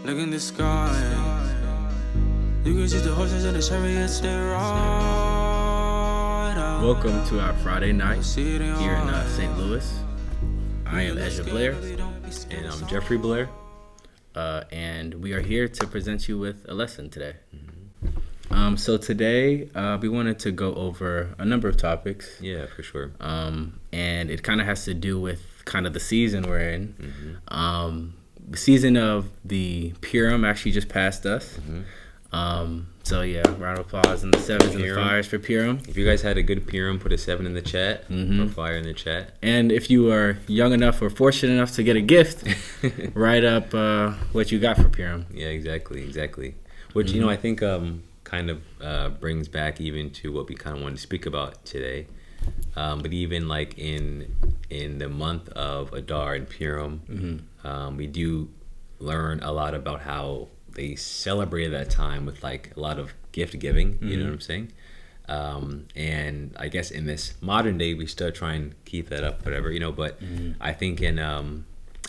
Look in the sky. You can see the horses and the chariots, they ride out. Welcome to our Friday night here in St. Louis. I am Ezra Blair. And I'm Jeffrey Blair. And we are here to present you with a lesson today. So today we wanted to go over a number of topics. Yeah, for sure. And it kind of has to do with kind of the season we're in. The season of the Purim actually just passed us. So yeah, round of applause and the sevens and the fires for Purim. If you guys had a good Purim, put a 7 in the chat or fire in the chat. And if you are young enough or fortunate enough to get a gift, write up what you got for Purim. Yeah, exactly. Which, you know, I think kind of brings back even to what we kind of wanted to speak about today. But even like in the month of Adar and Purim, we do learn a lot about how they celebrated that time with like a lot of gift giving, you know what I'm saying? And I guess in this modern day, we still try and keep that up, whatever, you know, but I think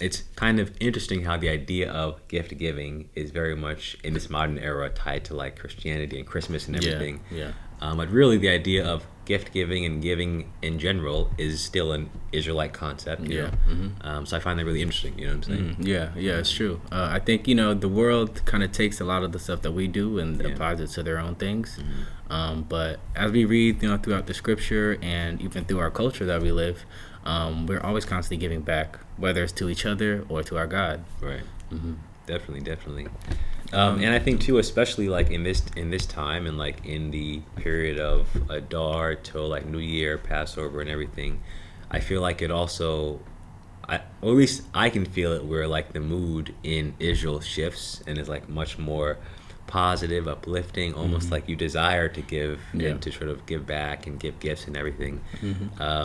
it's kind of interesting how the idea of gift giving is very much in this modern era tied to like Christianity and Christmas and everything. Yeah. But really the idea of gift giving and giving in general is still an Israelite concept, you know? So I find that really interesting, you know what I'm saying? Yeah, it's true. I think, you know, the world kind of takes a lot of the stuff that we do and applies it to their own things. But as we read, you know, throughout the scripture and even through our culture that we live, we're always constantly giving back, whether it's to each other or to our God. Right. Definitely. And I think too, especially like in this time and like in the period of Adar till like New Year, Passover, and everything, I feel like it also, or at least I can feel it, where like the mood in Israel shifts and is like much more positive, uplifting, almost like you desire to give and to sort of give back and give gifts and everything,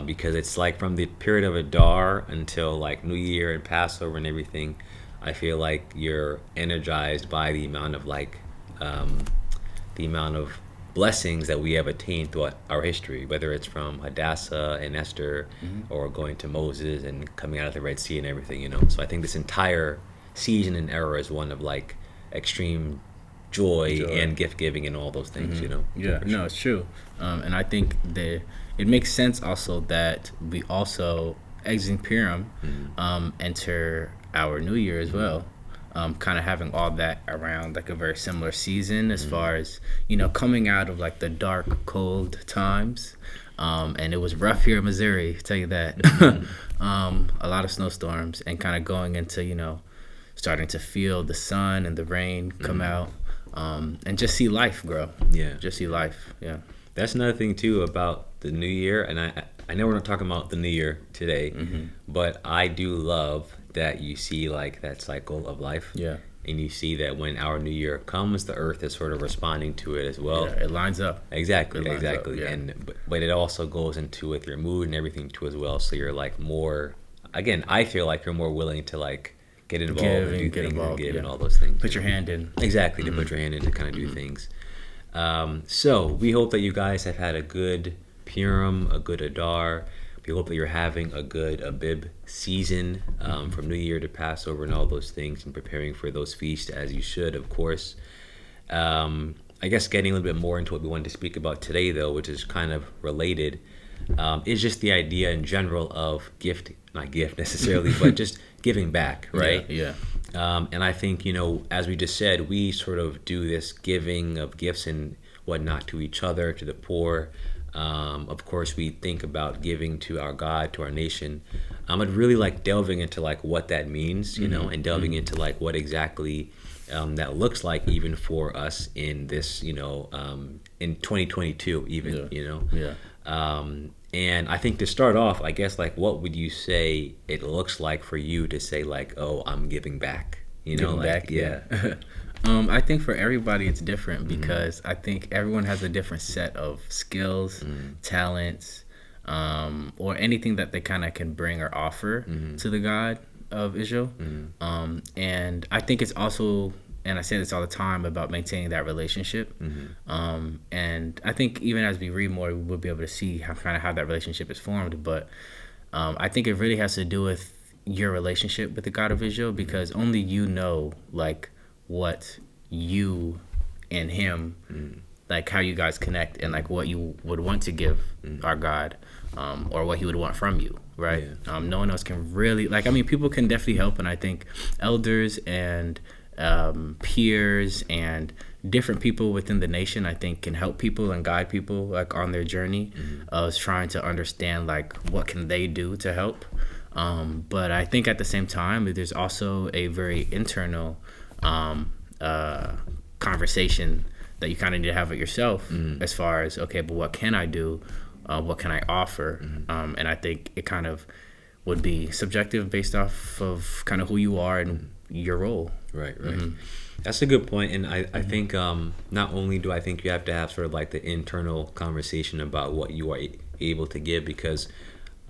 because it's like from the period of Adar until like New Year and Passover and everything, I feel like you're energized by the amount of like the amount of blessings that we have attained throughout our history, whether it's from Hadassah and Esther or going to Moses and coming out of the Red Sea and everything, you know. So I think this entire season and era is one of like extreme joy and gift giving and all those things, you know. Yeah, no, it's true. And I think that it makes sense also that we also exiting Purim enter our New Year as well, kind of having all that around like a very similar season as far as, you know, coming out of like the dark, cold times. And it was rough here in Missouri, tell you that. A lot of snowstorms and kind of going into, you know, starting to feel the sun and the rain come out, and just see life grow. Yeah. Just see life. Yeah. That's another thing too about the New Year, and I know we're not talking about the New Year today, but I do love that you see like that cycle of life. Yeah. And you see that when our New Year comes, the earth is sort of responding to it as well. Yeah, it lines up. Exactly. Up, yeah. And but it also goes into with your mood and everything too as well. So you're like more, again, I feel like you're more willing to like get involved and do things and give and all those things. Put your hand in. Exactly, to put your hand in to kind of do things. So we hope that you guys have had a good Purim, a good Adar. We hope that you're having a good Abib season, from New Year to Passover and all those things, and preparing for those feasts as you should, of course. I guess getting a little bit more into what we wanted to speak about today, though, which is kind of related, is just the idea in general of not gift necessarily, but just giving back, right? Yeah. And I think, you know, as we just said, we sort of do this giving of gifts and whatnot to each other, to the poor. Of course, we think about giving to our God, to our nation. I'd really like delving into like what that means, you know, and delving into like what exactly that looks like even for us in this, you know, in 2022 even, you know. Yeah. And I think to start off, I guess like what would you say it looks like for you to say like, oh, I'm giving back, you know, giving like, back, yeah. I think for everybody it's different because I think everyone has a different set of skills, talents, or anything that they kind of can bring or offer to the God of Israel. And I think it's also, and I say this all the time, about maintaining that relationship. And I think even as we read more, we'll be able to see how that relationship is formed. But I think it really has to do with your relationship with the God of Israel, because only you know like what you and him, like how you guys connect, and like what you would want to give our God, or what he would want from you, right? No one else can really, like, I mean, people can definitely help, and I think elders and peers and different people within the nation, I think, can help people and guide people like on their journey of trying to understand like what can they do to help. But I think at the same time, there's also a very internal conversation that you kind of need to have with yourself as far as, okay, but what can I do? What can I offer? And I think it kind of would be subjective based off of kind of who you are and your role. Right. That's a good point. And I think not only do I think you have to have sort of like the internal conversation about what you are able to give, because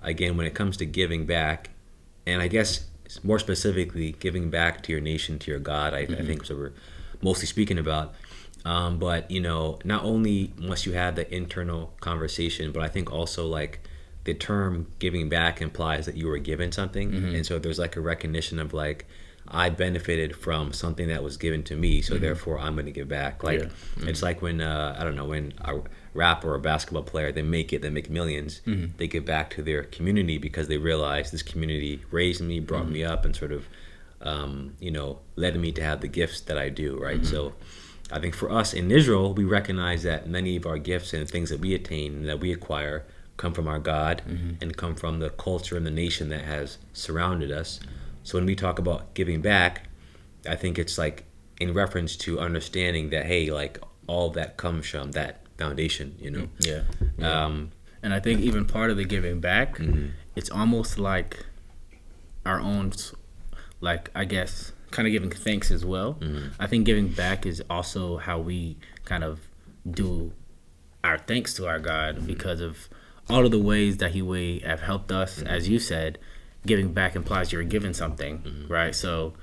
again, when it comes to giving back, and I guess more specifically giving back to your nation, to your God, I think that's what we're mostly speaking about. But not only must you have the internal conversation, but I think also like the term giving back implies that you were given something. And so there's like a recognition of like, I benefited from something that was given to me, so therefore I'm going to give back. Like it's like when I don't know, when a rapper or a basketball player, they make millions, they give back to their community because they realize this community raised me, brought me up, and sort of led me to have the gifts that I do, right? So I think for us in Israel, we recognize that many of our gifts and things that we attain and that we acquire come from our God and come from the culture and the nation that has surrounded us. So when we talk about giving back, I think it's like in reference to understanding that, hey, like all of that comes from that foundation, And I think even part of the giving back, it's almost like our own, like, I guess, kind of giving thanks as well. I think giving back is also how we kind of do our thanks to our God because of all of the ways that he have helped us. As you said, giving back implies you're given something, right? So,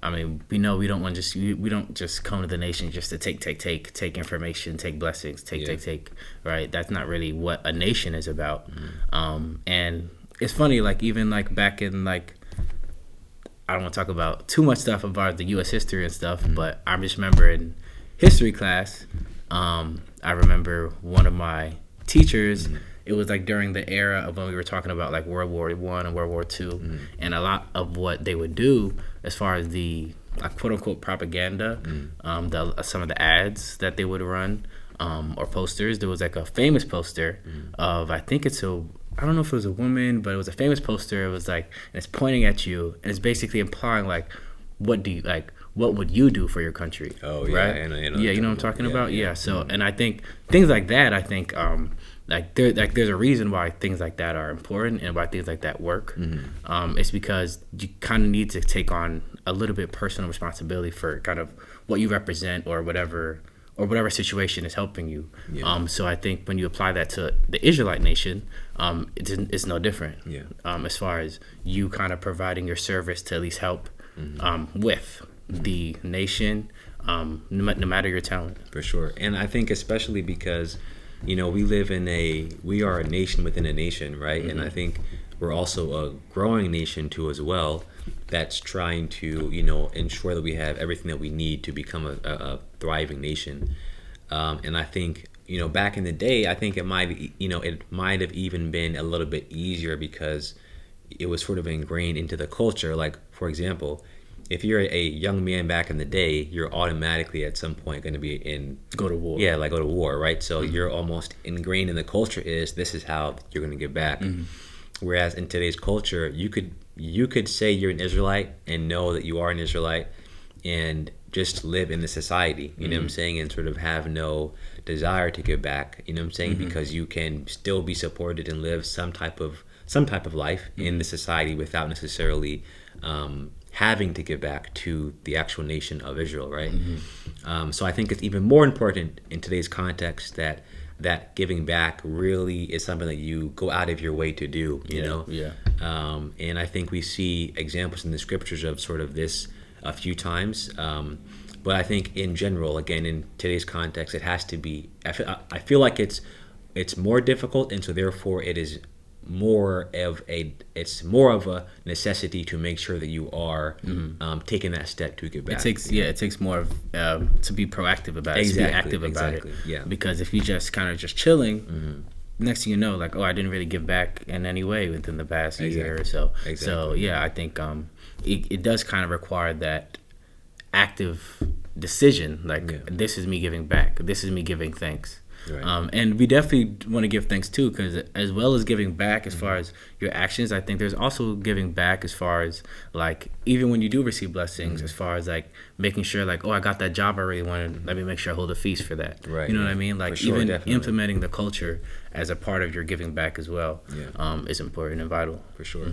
I mean, we know we don't just come to the nation just to take information, take blessings, take, right? That's not really what a nation is about. And it's funny, like even like back in like, I don't want to talk about too much stuff about the U.S. history and stuff, but I just remember in history class, I remember one of my teachers. It was like during the era of when we were talking about like World War I and World War II, and a lot of what they would do as far as the like, quote unquote propaganda, some of the ads that they would run or posters. There was like a famous poster of, I don't know if it was a woman, but it was a famous poster. It was like, and it's pointing at you, and it's basically implying like, what would you do for your country? Oh yeah, right? You know what I'm talking about? Yeah. So, and I think things like that, there's a reason why things like that are important and why things like that work. It's because you kind of need to take on a little bit personal responsibility for kind of what you represent or whatever situation is helping you. So I think when you apply that to the Israelite nation, it's no different. As far as you kind of providing your service to at least help with the nation, no matter your talent. For sure. And I think especially because we are a nation within a nation, right? And I think we're also a growing nation too as well, that's trying to ensure that we have everything that we need to become a thriving nation. And I think back in the day, I think it might have even been a little bit easier because it was sort of ingrained into the culture. Like, for example, if you're a young man back in the day, you're automatically at some point going to go to war. Yeah, like go to war, right? So you're almost ingrained in the culture this is how you're going to give back. Whereas in today's culture, you could say you're an Israelite and know that you are an Israelite and just live in the society, you know what I'm saying, and sort of have no desire to give back, you know what I'm saying, because you can still be supported and live some type of life in the society without necessarily having to give back to the actual nation of Israel, right? So I think it's even more important in today's context that giving back really is something that you go out of your way to do, you know? And I think we see examples in the scriptures of sort of this a few times. But I think in general, again, in today's context, it has to be, I feel like it's more difficult, and so therefore it is more of a necessity to make sure that you are taking that step to give back. It takes more of to be proactive about it, to be active about it. Yeah. Because if you just kind of just chilling, next thing you know, like, oh, I didn't really give back in any way within the past year or so. Exactly. So yeah, I think it does kind of require that active decision. Like, this is me giving back. This is me giving thanks. Right. And we definitely want to give thanks too, because as well as giving back as far as your actions, I think there's also giving back as far as, like, even when you do receive blessings, as far as like making sure, like, oh, I got that job I really wanted, let me make sure I hold a feast for that. Right. You know what I mean? Like, Sure, even definitely. implementing the culture as a part of your giving back as well is important and vital. For sure.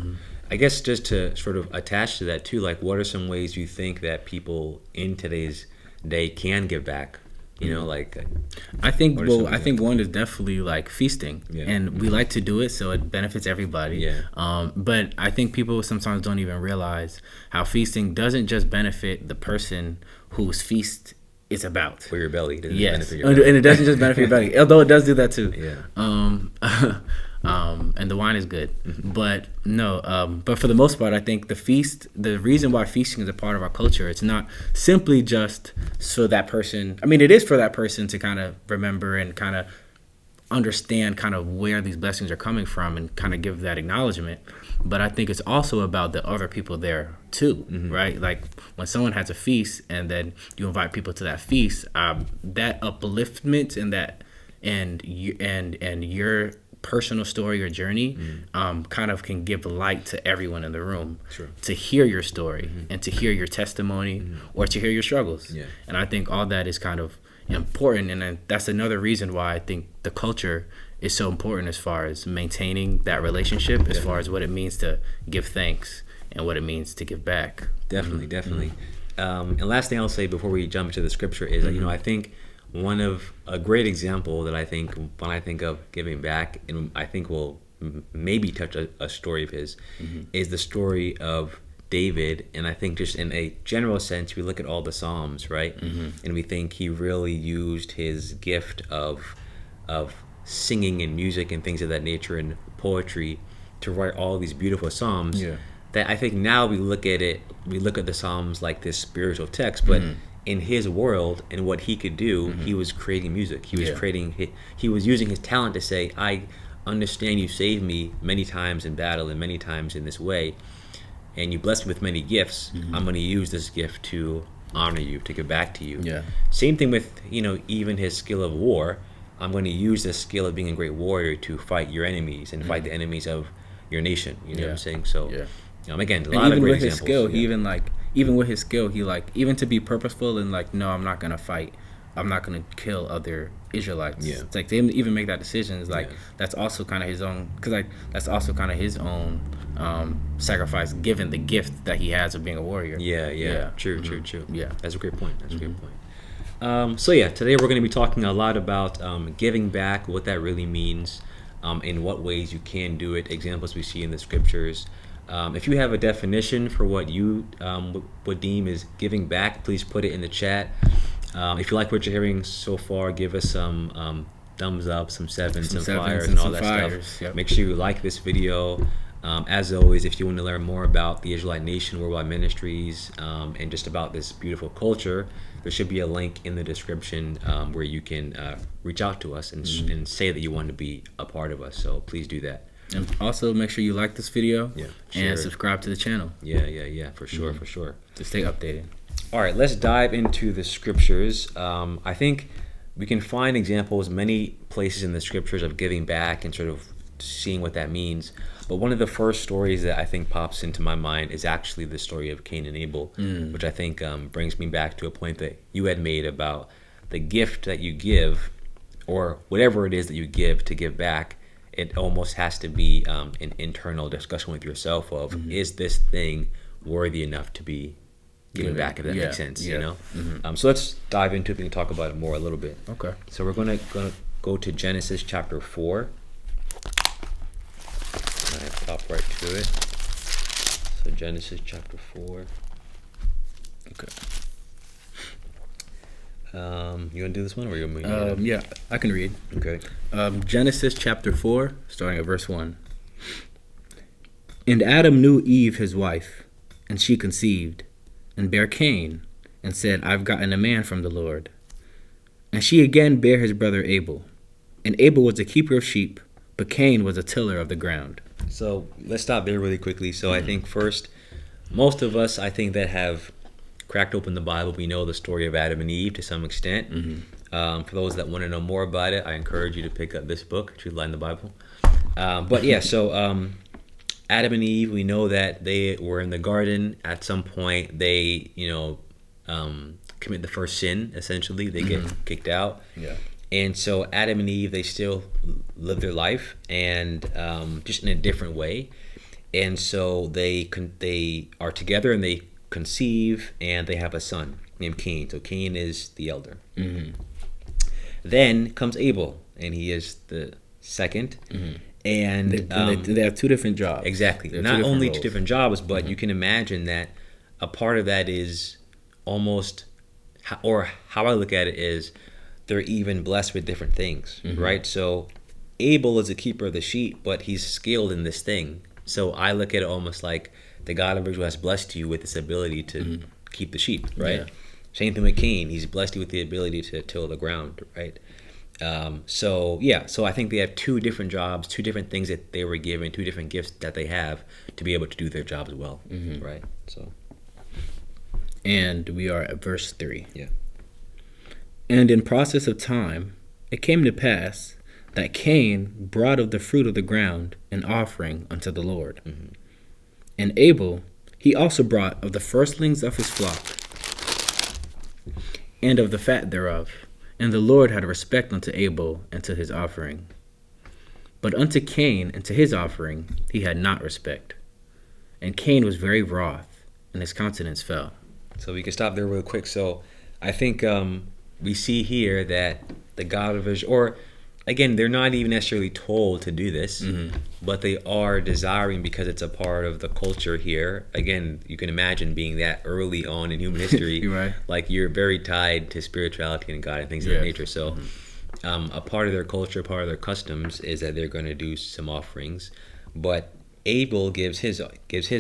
I guess just to sort of attach to that too, like, what are some ways you think that people in today's day can give back? You know, like, I think one is definitely like feasting, Yeah. and we like to do it, so it benefits everybody. Yeah. But I think people sometimes don't even realize how feasting doesn't just benefit the person whose feast is about. for your belly. Doesn't Yes, benefit your belly. and it doesn't just benefit your belly, although it does do that too. Yeah. And the wine is good, but no. But for the most part, I think the reason why feasting is a part of our culture, it's not simply just so that person. I mean, it is for that person to kind of remember and kind of understand kind of where these blessings are coming from and kind of give that acknowledgement. But I think it's also about the other people there too, right? Like, when someone has a feast and then you invite people to that feast, that upliftment and your personal story or journey kind of can give light to everyone in the room to hear your story and to hear your testimony or to hear your struggles. Yeah. And I think all that is kind of important, and then that's another reason why I think the culture is so important as far as maintaining that relationship, as far as what it means to give thanks and what it means to give back. Definitely. And last thing I'll say before we jump into the scripture is that, you know, I think a great example that I think when I think of giving back, and I think will maybe touch a story of his, is the story of David. And I think just in a general sense, we look at all the Psalms, right? And we think he really used his gift of singing and music and things of that nature and poetry to write all these beautiful Psalms. That I think now we look at the Psalms like this spiritual text, but in his world and what he could do, he was creating music. He was using his talent to say, I understand you saved me many times in battle and many times in this way, and you blessed me with many gifts. I'm going to use this gift to honor you, to give back to you. Same thing with, you know, even his skill of war. I'm going to use this skill of being a great warrior to fight your enemies and fight the enemies of your nation. You know what I'm saying? So again, a lot of great examples. Skill, even with his skill, he even to be purposeful and like, no, I'm not gonna fight, I'm not gonna kill other Israelites. It's like, to even make that decision is like, that's also kind of his own, because like that's also kind of his own sacrifice, given the gift that he has of being a warrior. True. Yeah, that's a great point. So today we're going to be talking a lot about giving back, what that really means, in what ways you can do it, examples we see in the scriptures. If you have a definition for what you would deem is giving back, please put it in the chat. If you like what you're hearing so far, give us some thumbs up, some sevens, some fires, and all that stuff. Make sure you like this video. As always, if you want to learn more about the Israelite Nation, Worldwide Ministries, and just about this beautiful culture, there should be a link in the description where you can reach out to us and say that you want to be a part of us. So please do that. And also make sure you like this video and subscribe to the channel. For sure. To stay updated. All right, let's dive into the scriptures. I think we can find examples many places in the scriptures of giving back and sort of seeing what that means. But one of the first stories that I think pops into my mind is actually the story of Cain and Abel, which I think brings me back to a point that you had made about the gift that you give, or whatever it is that you give to give back. It almost has to be an internal discussion with yourself of, is this thing worthy enough to be given back, if that makes sense, you know? So let's dive into it and talk about it more a little bit. Okay. So we're going to go to Genesis chapter 4. I pop right to it. So Genesis chapter 4. Okay. You want to do this one, or you want me? Yeah, I can read. Okay. Genesis chapter 4, starting at verse 1. And Adam knew Eve his wife, and she conceived, and bare Cain, and said, I've gotten a man from the Lord. And she again bare his brother Abel. And Abel was a keeper of sheep, but Cain was a tiller of the ground. So let's stop there really quickly. So I think first, most of us, I think, that have cracked open the Bible, we know the story of Adam and Eve to some extent. For those that want to know more about it, I encourage you to pick up this book, Truth Lie in the Bible. But yeah, so Adam and Eve, we know that they were in the garden. At some point, they, commit the first sin, essentially. They get kicked out. Yeah. And so Adam and Eve, they still live their life, and just in a different way. And so they are together, and they conceive, and they have a son named Cain. So Cain is the elder. Then comes Abel, and he is the second. And they have two different jobs. Exactly. Not only two different jobs, but you can imagine that a part of that is almost, or how I look at it is, they're even blessed with different things, right? So Abel is a keeper of the sheep, but he's skilled in this thing. So I look at it almost like the God of Israel has blessed you with this ability to keep the sheep, right? Yeah. Same thing with Cain. He's blessed you with the ability to till the ground, right? So I think they have two different jobs, two different things that they were given, two different gifts that they have to be able to do their jobs well, right? So, and we are at verse 3. Yeah. And in process of time, it came to pass that Cain brought of the fruit of the ground an offering unto the Lord. And Abel, he also brought of the firstlings of his flock, and of the fat thereof. And the Lord had respect unto Abel and to his offering. But unto Cain and to his offering he had not respect. And Cain was very wroth, and his countenance fell. So we can stop there real quick. So I think we see here that the God of Israel, or again, they're not even necessarily told to do this, but they are desiring because it's a part of the culture here. Again, you can imagine being that early on in human history, You're right. Like you're very tied to spirituality and God and things of that nature. So a part of their culture, part of their customs is that they're going to do some offerings. But Abel gives his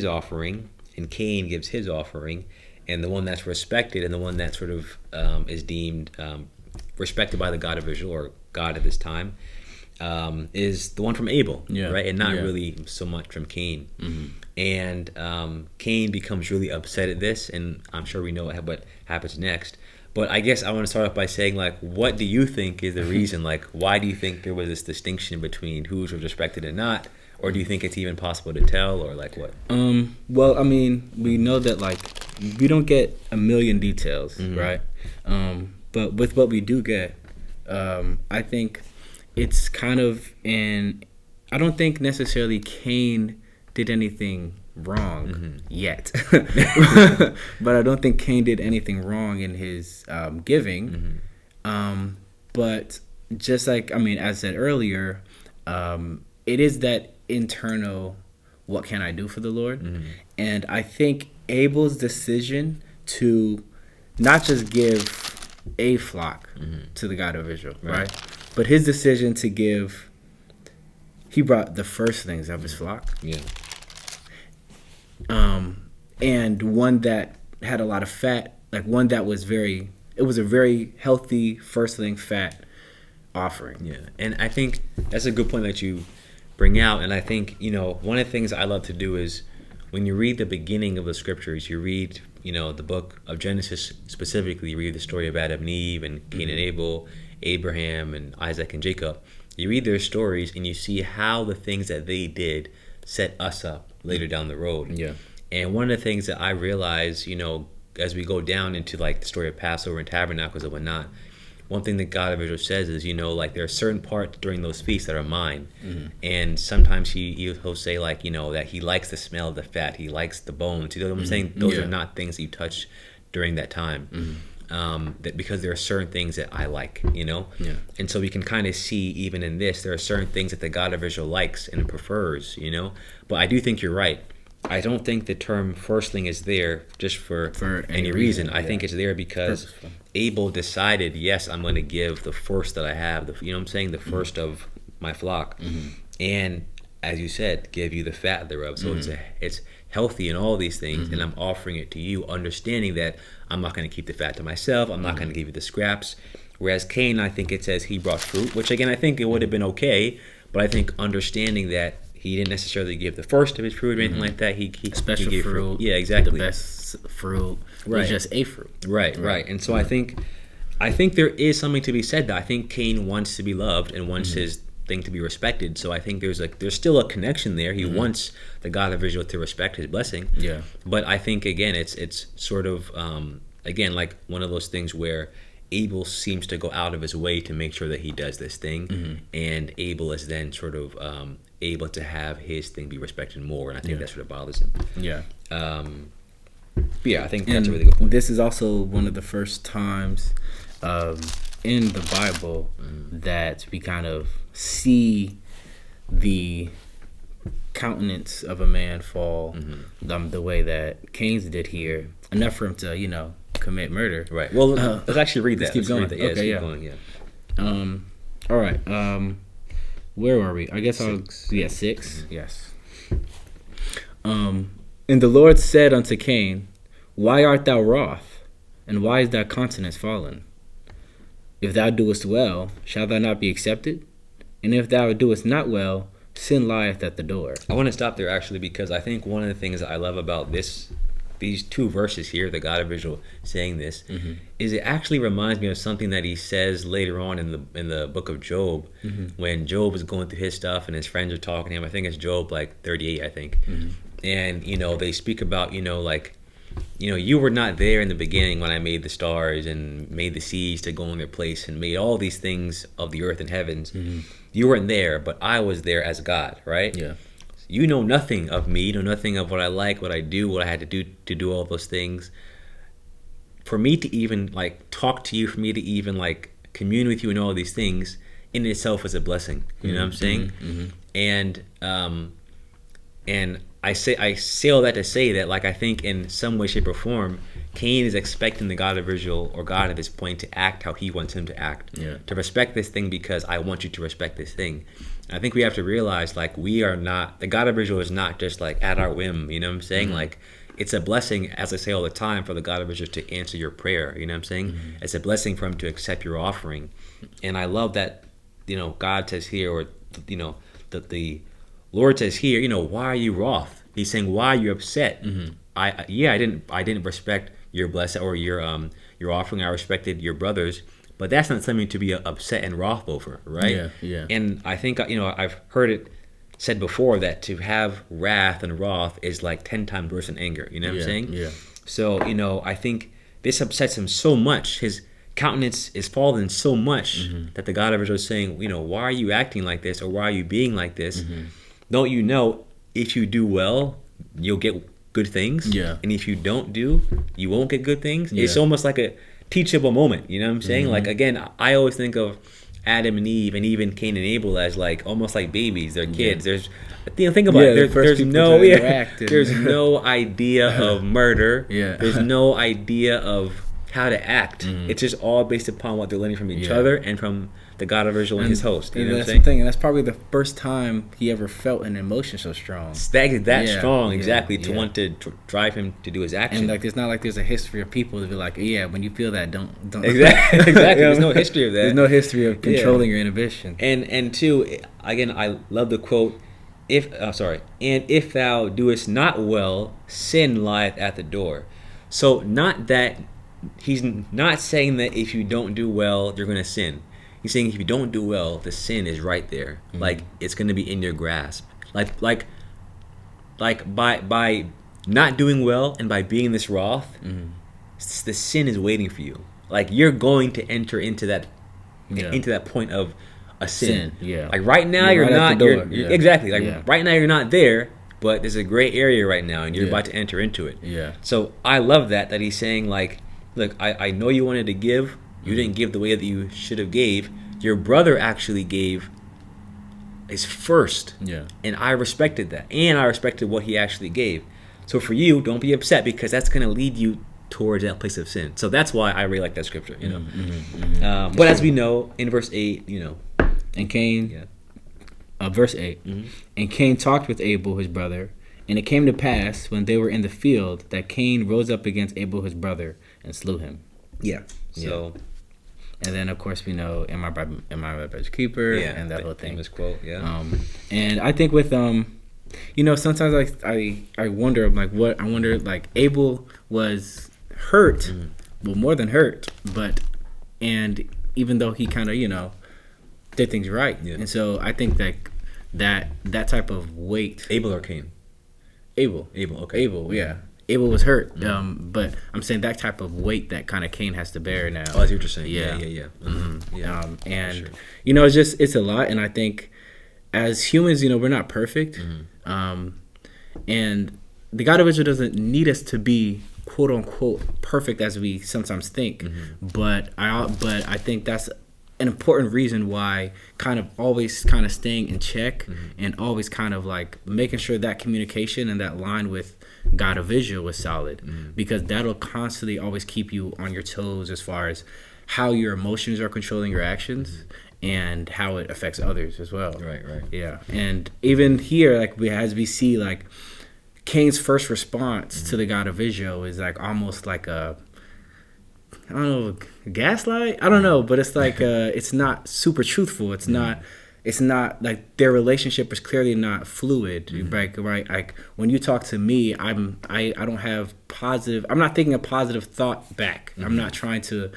offering, and Cain gives his offering, and the one that's respected and the one that sort of is deemed respected by the God of Israel, or God at this time, is the one from Abel, right? And not really so much from Cain. And Cain becomes really upset at this, and I'm sure we know what happens next. But I guess I want to start off by saying, like, what do you think is the reason? Like, why do you think there was this distinction between who was respected and not? Or do you think it's even possible to tell, or like what? Well, I mean, we know that, like, we don't get a million details, right? But with what we do get, I think it's kind of I don't think necessarily Cain did anything wrong yet. But I don't think Cain did anything wrong in his giving. But just like, I mean, as I said earlier, it is that internal, what can I do for the Lord? And I think Abel's decision to not just give a flock to the God of Israel, right? But his decision to give, he brought the firstlings of his flock. And one that had a lot of fat, like one that was it was a very healthy firstling fat offering. Yeah, and I think that's a good point that you bring out. And I think, one of the things I love to do is when you read the beginning of the scriptures, you read, the book of Genesis specifically, you read the story of Adam and Eve and Cain and Abel, Abraham and Isaac and Jacob. You read their stories and you see how the things that they did set us up later down the road. Yeah. And one of the things that I realize, as we go down into like the story of Passover and Tabernacles and whatnot, one thing that God of Israel says is, like there are certain parts during those feasts that are mine. And sometimes he'll say like, that he likes the smell of the fat. He likes the bones. You know what I'm saying? Those are not things that you touch during that time. That because there are certain things that I like, And so we can kind of see even in this, there are certain things that the God of Israel likes and prefers, But I do think you're right. I don't think the term firstling is there just for any reason. I think it's there because Abel decided, yes, I'm going to give the first that I have, the first of my flock. And as you said, give you the fat thereof. So it's healthy in all these things, and I'm offering it to you, understanding that I'm not going to keep the fat to myself. I'm not going to give you the scraps. Whereas Cain, I think it says he brought fruit, which again, I think it would have been okay, but I think understanding that he didn't necessarily give the first of his fruit or anything like that. He Special gave fruit. Yeah, exactly. The best fruit Right. was just a fruit. Right. And so I think there is something to be said that I think Cain wants to be loved and wants his thing to be respected. So I think there's still a connection there. He wants the God of Israel to respect his blessing. Yeah. But I think again, it's sort of again like one of those things where Abel seems to go out of his way to make sure that he does this thing, and Abel is then sort of able to have his thing be respected more, and I think that sort of bothers him. Yeah. Yeah, I think that's a really good point. This is also one of the first times in the Bible that we kind of see the countenance of a man fall the way that Cain's did here, enough for him to, commit murder. Right. Well, let's actually read that. Let's keep going. Yeah, Okay, keep going. Yeah. All right. Where were we? I guess 6. 6. Yes. And the Lord said unto Cain, Why art thou wroth? And why is thy countenance fallen? If thou doest well, shalt thou not be accepted? And if thou doest not well, sin lieth at the door. I want to stop there actually, because I think one of the things that I love about these 2 verses here, the God of Israel saying this, is it actually reminds me of something that he says later on in the book of Job, when Job is going through his stuff and his friends are talking to him. I think it's Job 38, I think. And they speak about you were not there in the beginning when I made the stars and made the seas to go in their place and made all these things of the earth and heavens. You weren't there, but I was there as God, right? Yeah. You know nothing of me, you know nothing of what I like, what I do, what I had to do all those things. For me to even talk to you, for me to even commune with you and all these things in itself is a blessing. You know what I'm saying? And I say all that to say that I think in some way, shape, or form, Cain is expecting the God of Israel, or God at this point, to act how he wants him to act. Yeah. To respect this thing because I want you to respect this thing. I think we have to realize we are not, the God of Israel is not just at our whim, you know what I'm saying? It's a blessing, as I say all the time, for the God of Israel to answer your prayer, you know what I'm saying? It's a blessing for him to accept your offering. And I love that, God says here, or, that the Lord says here, why are you wroth? He's saying, why are you upset? I didn't respect your blessing or your offering. I respected your brothers, but that's not something to be upset and wroth over, right? Yeah. And I think I've heard it said before that to have wrath and wrath is 10 times worse than anger. You know what I'm saying? Yeah. So I think this upsets him so much. His countenance is fallen so much that the God of Israel is saying, why are you acting like this, or why are you being like this? Don't you know if you do well, you'll get good things? Yeah. And if you don't do, you won't get good things? Yeah. It's almost like a teachable moment, you know what I'm saying? Again, I always think of Adam and Eve and even Cain and Abel as almost like babies. They're kids. There's think about it. There's no idea of murder. There's no idea of how to act. It's just all based upon what they're learning from each other and from the God of Israel and his host. You know what I'm saying? The thing, and that's probably the first time he ever felt an emotion so strong. That strong, exactly, to want to drive him to do his action. And it's not there's a history of people to be when you feel that, don't. Exactly. There's no history of that. There's no history of controlling your inhibition. And two, again, I love the quote. If thou doest not well, sin lieth at the door. So not that he's not saying that if you don't do well, you're going to sin. He's saying if you don't do well, the sin is right there. It's going to be in your grasp. By not doing well and by being this wrath, the sin is waiting for you. You're going to enter into that point of a sin. Yeah. Right now you're not. Exactly. Right now you're not there, but there's a gray area right now, and you're about to enter into it. Yeah. So I love that he's saying look, I know you wanted to give. You didn't give the way that you should have gave. Your brother actually gave his first. Yeah. And I respected that. And I respected what he actually gave. So for you, don't be upset, because that's going to lead you towards that place of sin. So that's why I really like that scripture, But as we know, in verse 8, And Cain verse 8. And Cain talked with Abel his brother, and it came to pass when they were in the field that Cain rose up against Abel his brother and slew him. Yeah. So. And then, of course, we know, "Am I my brother's keeper?" and that whole thing. Famous quote. Yeah. And I think with sometimes I wonder like Abel was hurt, well, more than hurt, and even though he kind of did things right, and so I think that type of weight. Abel or Cain? Abel. Okay. Abel. Yeah. Abel was hurt, but I'm saying that type of weight that kind of Cain has to bear now. Oh, I see what you're saying. Yeah. And sure. It's a lot, and I think as humans, we're not perfect, and the God of Israel doesn't need us to be quote unquote perfect as we sometimes think, but I think that's an important reason why always staying in check and always like making sure that communication and that line with God of Israel is solid, because that'll constantly always keep you on your toes as far as how your emotions are controlling your actions and how it affects others as well. Right. Yeah. And even here, as we see, Cain's first response to the God of Israel is almost like a, I don't know, gaslight? I don't know, but it's it's not super truthful. It's not like their relationship is clearly not fluid, right? Like when you talk to me, I don't have positive, I'm not thinking a positive thought back. I'm not trying to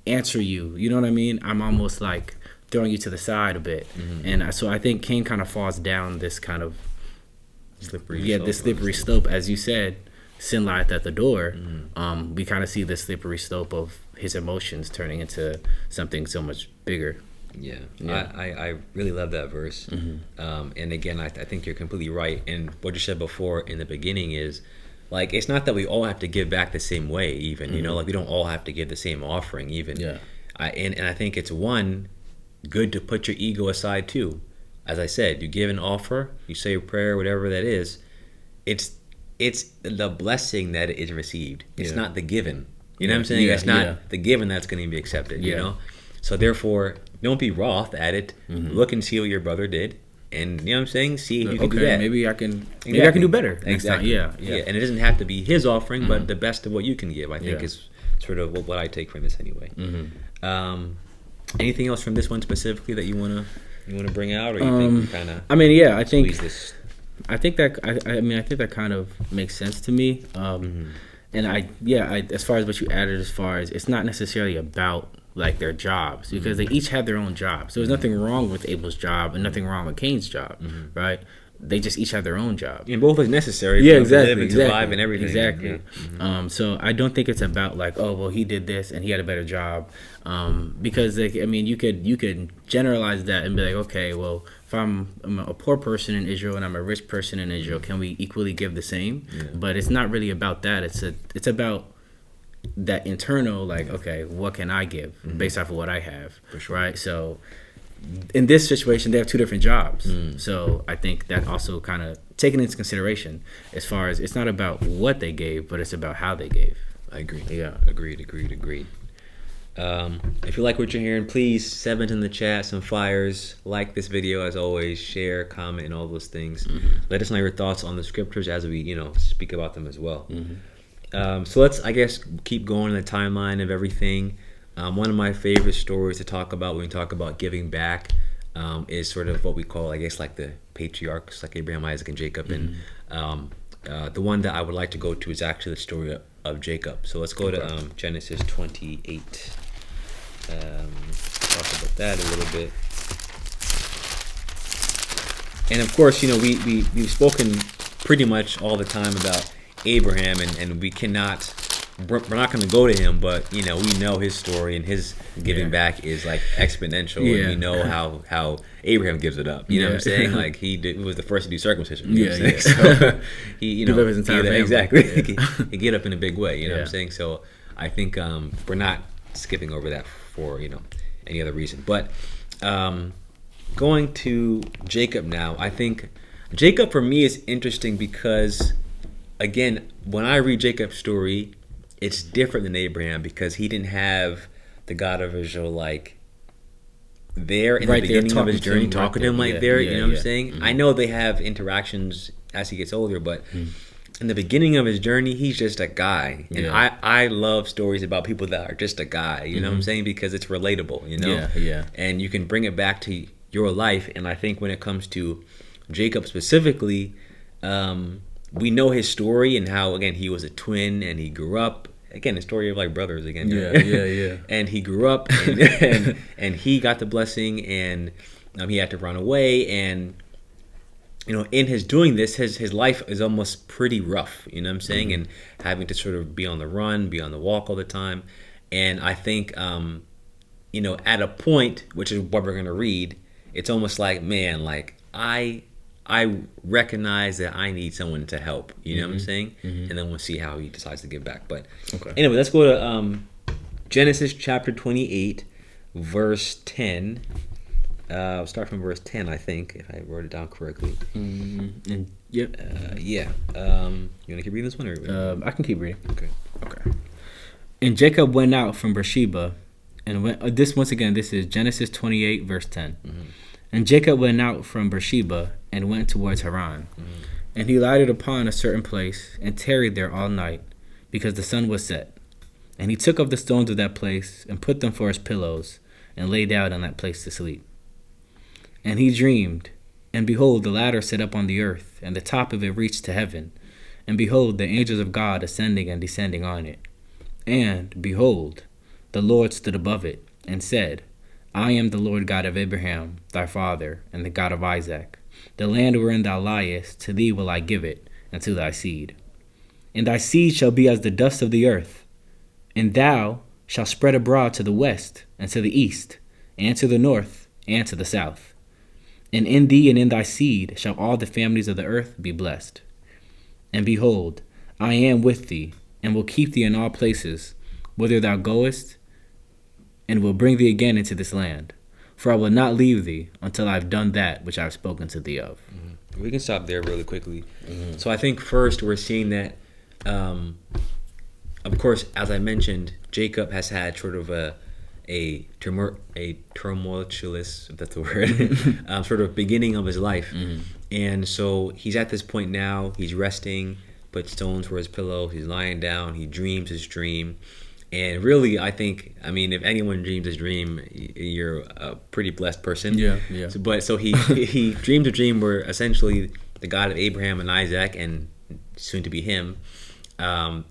answer you. You know what I mean? I'm almost like throwing you to the side a bit. And so I think Cain kind of falls down this kind of slippery slope, as you said. Sin lieth at the door. We kind of see the slippery slope of his emotions turning into something so much bigger. Yeah. I really love that verse. And again, I think you're completely right. And what you said before in the beginning is, it's not that we all have to give back the same way, even, we don't all have to give the same offering, even. Yeah. And I think it's good to put your ego aside too. As I said, you give an offer, you say a prayer, whatever that is, it's the blessing that is received. It's not the given. You know what I'm saying? It's not the given that's going to be accepted, So therefore, don't be wroth at it. Look and see what your brother did. And you know what I'm saying? See if you can do that. Maybe I can do better. Exactly. Yeah. And it doesn't have to be his offering, but the best of what you can give, I think, is sort of what I take from this anyway. Anything else from this one specifically that you wanna bring out, or you think kind of? I think that kind of makes sense to me. And as far as what you added, as far as it's not necessarily about their jobs, because they each have their own jobs. So there's nothing wrong with Abel's job and nothing wrong with Cain's job, right? They just each have their own job. And both is necessary to live and survive and everything. Exactly. Yeah. So I don't think it's about he did this and he had a better job. Because you could generalize that and be like, okay, well, if I'm a poor person in Israel and I'm a rich person in Israel, can we equally give the same? Yeah. But it's not really about that. It's about that internal, okay, what can I give based off of what I have, right? So in this situation, they have two different jobs. So I think that also kind of taken into consideration as far as it's not about what they gave, but it's about how they gave. I agree. Yeah. Agreed. If you like what you're hearing, please 7 in the chat, some fires, like this video as always, share, comment, and all those things. Let us know your thoughts on the scriptures as we, speak about them as well. So let's, I guess, keep going in the timeline of everything. One of my favorite stories to talk about when we talk about giving back is sort of what we call, I guess, the patriarchs, like Abraham, Isaac, and Jacob. And the one that I would like to go to is actually the story of Jacob. So let's go to Genesis 28. Talk about that a little bit. And of course, we've spoken pretty much all the time about Abraham, and we cannot. We're not going to go to him, but we know his story, and his giving back is exponential. And we know how Abraham gives it up. You know what I'm saying? He was the first to do circumcision. You know what I'm saying? So he give up his entire family. Exactly. He get up in a big way. You know what I'm saying? So I think we're not skipping over that for any other reason. But going to Jacob now, I think Jacob for me is interesting because, again, when I read Jacob's story, it's different than Abraham because he didn't have the God of Israel there in Right the there, beginning of his talking to journey, him talking right to him there. like Yeah, there. yeah, You know what yeah. I'm saying? Mhm. I know they have interactions as he gets older, but in the beginning of his journey, he's just a guy. And Yeah. I love stories about people that are just a guy. You know what I'm saying? Because it's relatable. You know? Yeah, yeah. And you can bring it back to your life. And I think when it comes to Jacob specifically, we know his story and how, again, he was a twin and he grew up. Again, the story of like brothers again. Yeah, yeah, yeah. And he grew up and he got the blessing and he had to run away. And, you know, in his doing this, his life is almost pretty rough, you know what I'm saying? And having to sort of be on the run, be on the walk all the time. And I think, you know, at a point, which is what we're going to read, it's almost like, man, like I recognize that I need someone to help. You know what I'm saying? And then we'll see how he decides to give back. But anyway, let's go to Genesis chapter 28, verse 10. I'll start from verse 10, I think, if I wrote it down correctly. Yep. Yeah. You want to keep reading this one? Or? I can keep reading. Okay. Okay. And Jacob went out from Beersheba, and went. This once again, this is Genesis 28, verse 10. And Jacob went out from Beersheba and went towards Haran. And he lighted upon a certain place and tarried there all night, because the sun was set. And he took of the stones of that place and put them for his pillows, and lay down in that place to sleep. And he dreamed, and behold, the ladder set up on the earth, and the top of it reached to heaven. And behold, the angels of God ascending and descending on it. And behold, the Lord stood above it, and said, I am the Lord God of Abraham, thy father, and the God of Isaac. The land wherein thou liest, to thee will I give it, and to thy seed. And thy seed shall be as the dust of the earth, and thou shalt spread abroad to the west, and to the east, and to the north, and to the south. And in thee and in thy seed shall all the families of the earth be blessed. And behold, I am with thee, and will keep thee in all places, whither thou goest, and will bring thee again into this land. For I will not leave thee until I have done that which I have spoken to thee of. We can stop there really quickly. So I think first we're seeing that, of course, as I mentioned, Jacob has had sort of a tumultuous, if that's the word, sort of beginning of his life. And so he's at this point now, he's resting, put stones for his pillow, he's lying down, he dreams his dream. And really, I think, I mean, if anyone dreams his dream, you're a pretty blessed person. Yeah, yeah. So he dreamed a dream where essentially the God of Abraham and Isaac, and soon to be him,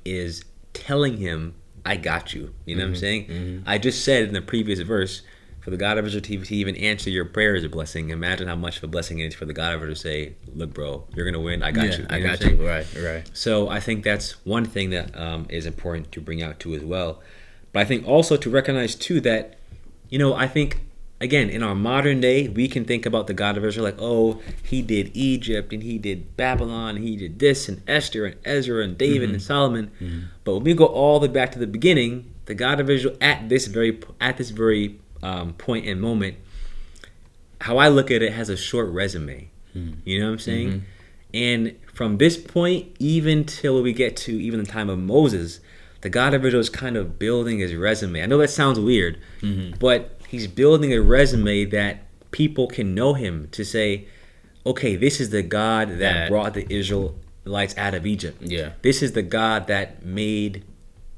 is telling him, I got you. You know what I'm saying? I just said in the previous verse, for the God of Israel to even answer your prayer is a blessing. Imagine how much of a blessing it is for the God of Israel to say, look, bro, you're going to win. I got you. I know got what I'm you. saying? Right. So I think that's one thing that is important to bring out too as well. But I think also to recognize too that, you know, I think, again, in our modern day, we can think about the God of Israel like, oh, he did Egypt and he did Babylon, and he did this and Esther and Ezra and David and Solomon. But when we go all the way back to the beginning, the God of Israel at this very point and moment, how I look at it, has a short resume. You know what I'm saying? And from this point, even till we get to even the time of Moses, the God of Israel is kind of building his resume. I know that sounds weird, but he's building a resume that people can know him, to say, okay, this is the God that brought the Israelites out of Egypt. Yeah. This is the God that made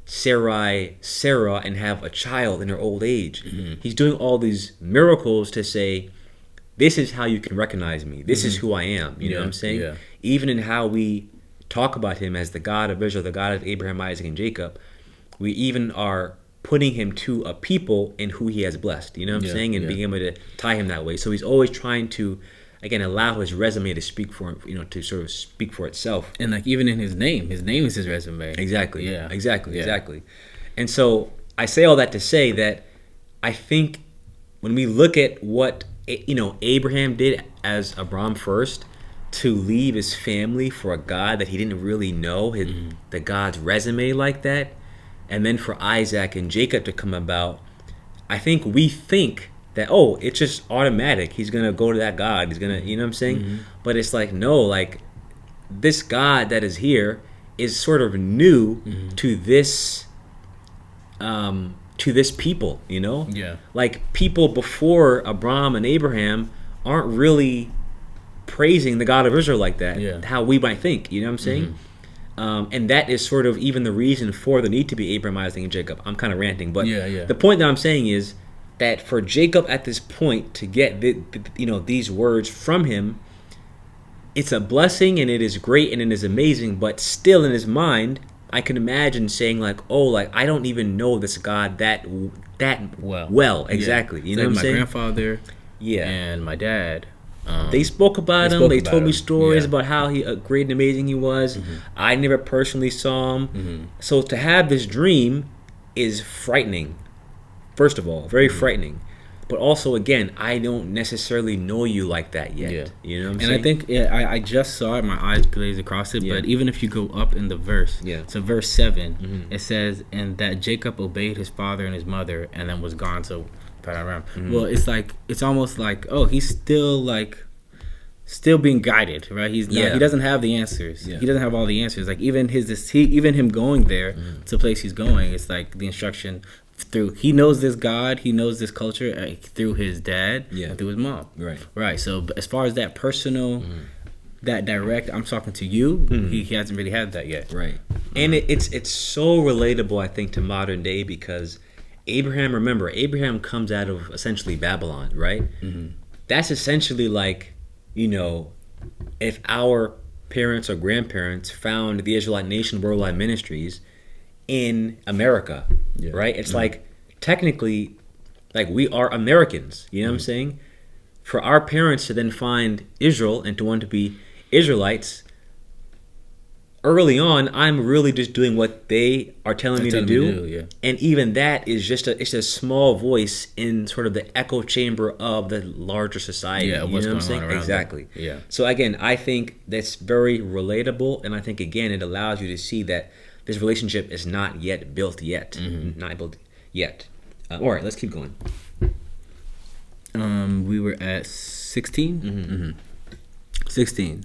Sarah and have a child in her old age. He's doing all these miracles to say, this is how you can recognize me. This is who I am. You know what I'm saying? Yeah. Even in how we talk about him as the God of Israel, the God of Abraham, Isaac, and Jacob, we even are putting him to a people in who he has blessed. You know what I'm saying? And being able to tie him that way. So he's always trying to, again, allow his resume to speak for him, you know, to sort of speak for itself. And like even in his name is his resume. Exactly. Yeah. Exactly. And so I say all that to say that I think when we look at what, you know, Abraham did as Abram first, to leave his family for a God that he didn't really know, the God's resume like that, and then for Isaac and Jacob to come about, I think we think that, oh, it's just automatic. He's going to go to that God. He's going to, you know what I'm saying? But it's like, no, like this God that is here is sort of new to this to this people, you know? Yeah. Like, people before Abraham and Abraham aren't really praising the God of Israel like that, how we might think, you know what I'm saying? And that is sort of even the reason for the need to be Abraham, Isaac, and Jacob. I'm kind of ranting, but the point that I'm saying is that for Jacob at this point to get these words from him, it's a blessing and it is great and it is amazing, but still in his mind, I can imagine saying like, oh, like I don't even know this God that well. Exactly. You know what I'm saying? My grandfather and my dad, they spoke about him. They told me stories about how great and amazing he was. I never personally saw him. So to have this dream is frightening. First of all, very frightening. But also, again, I don't necessarily know you like that yet. Yeah. You know what I'm saying? saying? I think I just saw it. My eyes glazed across it. But even if you go up in the verse, so verse 7, it says, and that Jacob obeyed his father and his mother and then was gone. So, around. Well, it's like, it's almost like, oh, he's still being guided, right? He's not, he doesn't have the answers. He doesn't have all the answers. Like even him going there to the place he's going, it's like the instruction through, he knows this God, he knows this culture through his dad and through his mom. Right. So as far as that personal, that direct, I'm talking to you, he hasn't really had that yet. Right. And it's so relatable, I think, to modern day because Abraham comes out of essentially Babylon, right? That's essentially like, you know, if our parents or grandparents found the Israelite Nation Worldwide Ministries in America, right? It's like technically like we are Americans, you know what I'm saying? For our parents to then find Israel and to want to be Israelites, early on, I'm really just doing what they are telling me to do. And even that is just it's a small voice in sort of the echo chamber of the larger society. You know what I'm saying? Exactly. So again, I think that's very relatable, and I think again it allows you to see that this relationship is not yet built yet. Not built yet. All right, let's keep going. We were at 16? 16.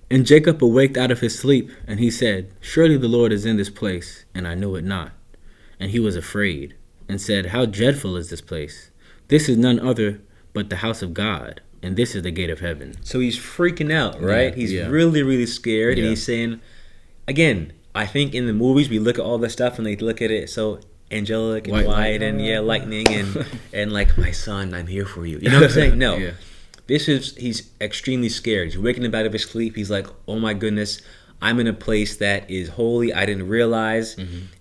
And Jacob awaked out of his sleep, and he said, surely the Lord is in this place, and I knew it not. And he was afraid, and said, how dreadful is this place? This is none other but the house of God, and this is the gate of heaven. So he's freaking out, right? He's really, really scared, and he's saying, again, I think in the movies we look at all this stuff, and they look at it so angelic and white and lightning, and like, my son, I'm here for you. You know what I'm saying? No. He's extremely scared. He's waking up out of his sleep. He's like, oh my goodness, I'm in a place that is holy. I didn't realize.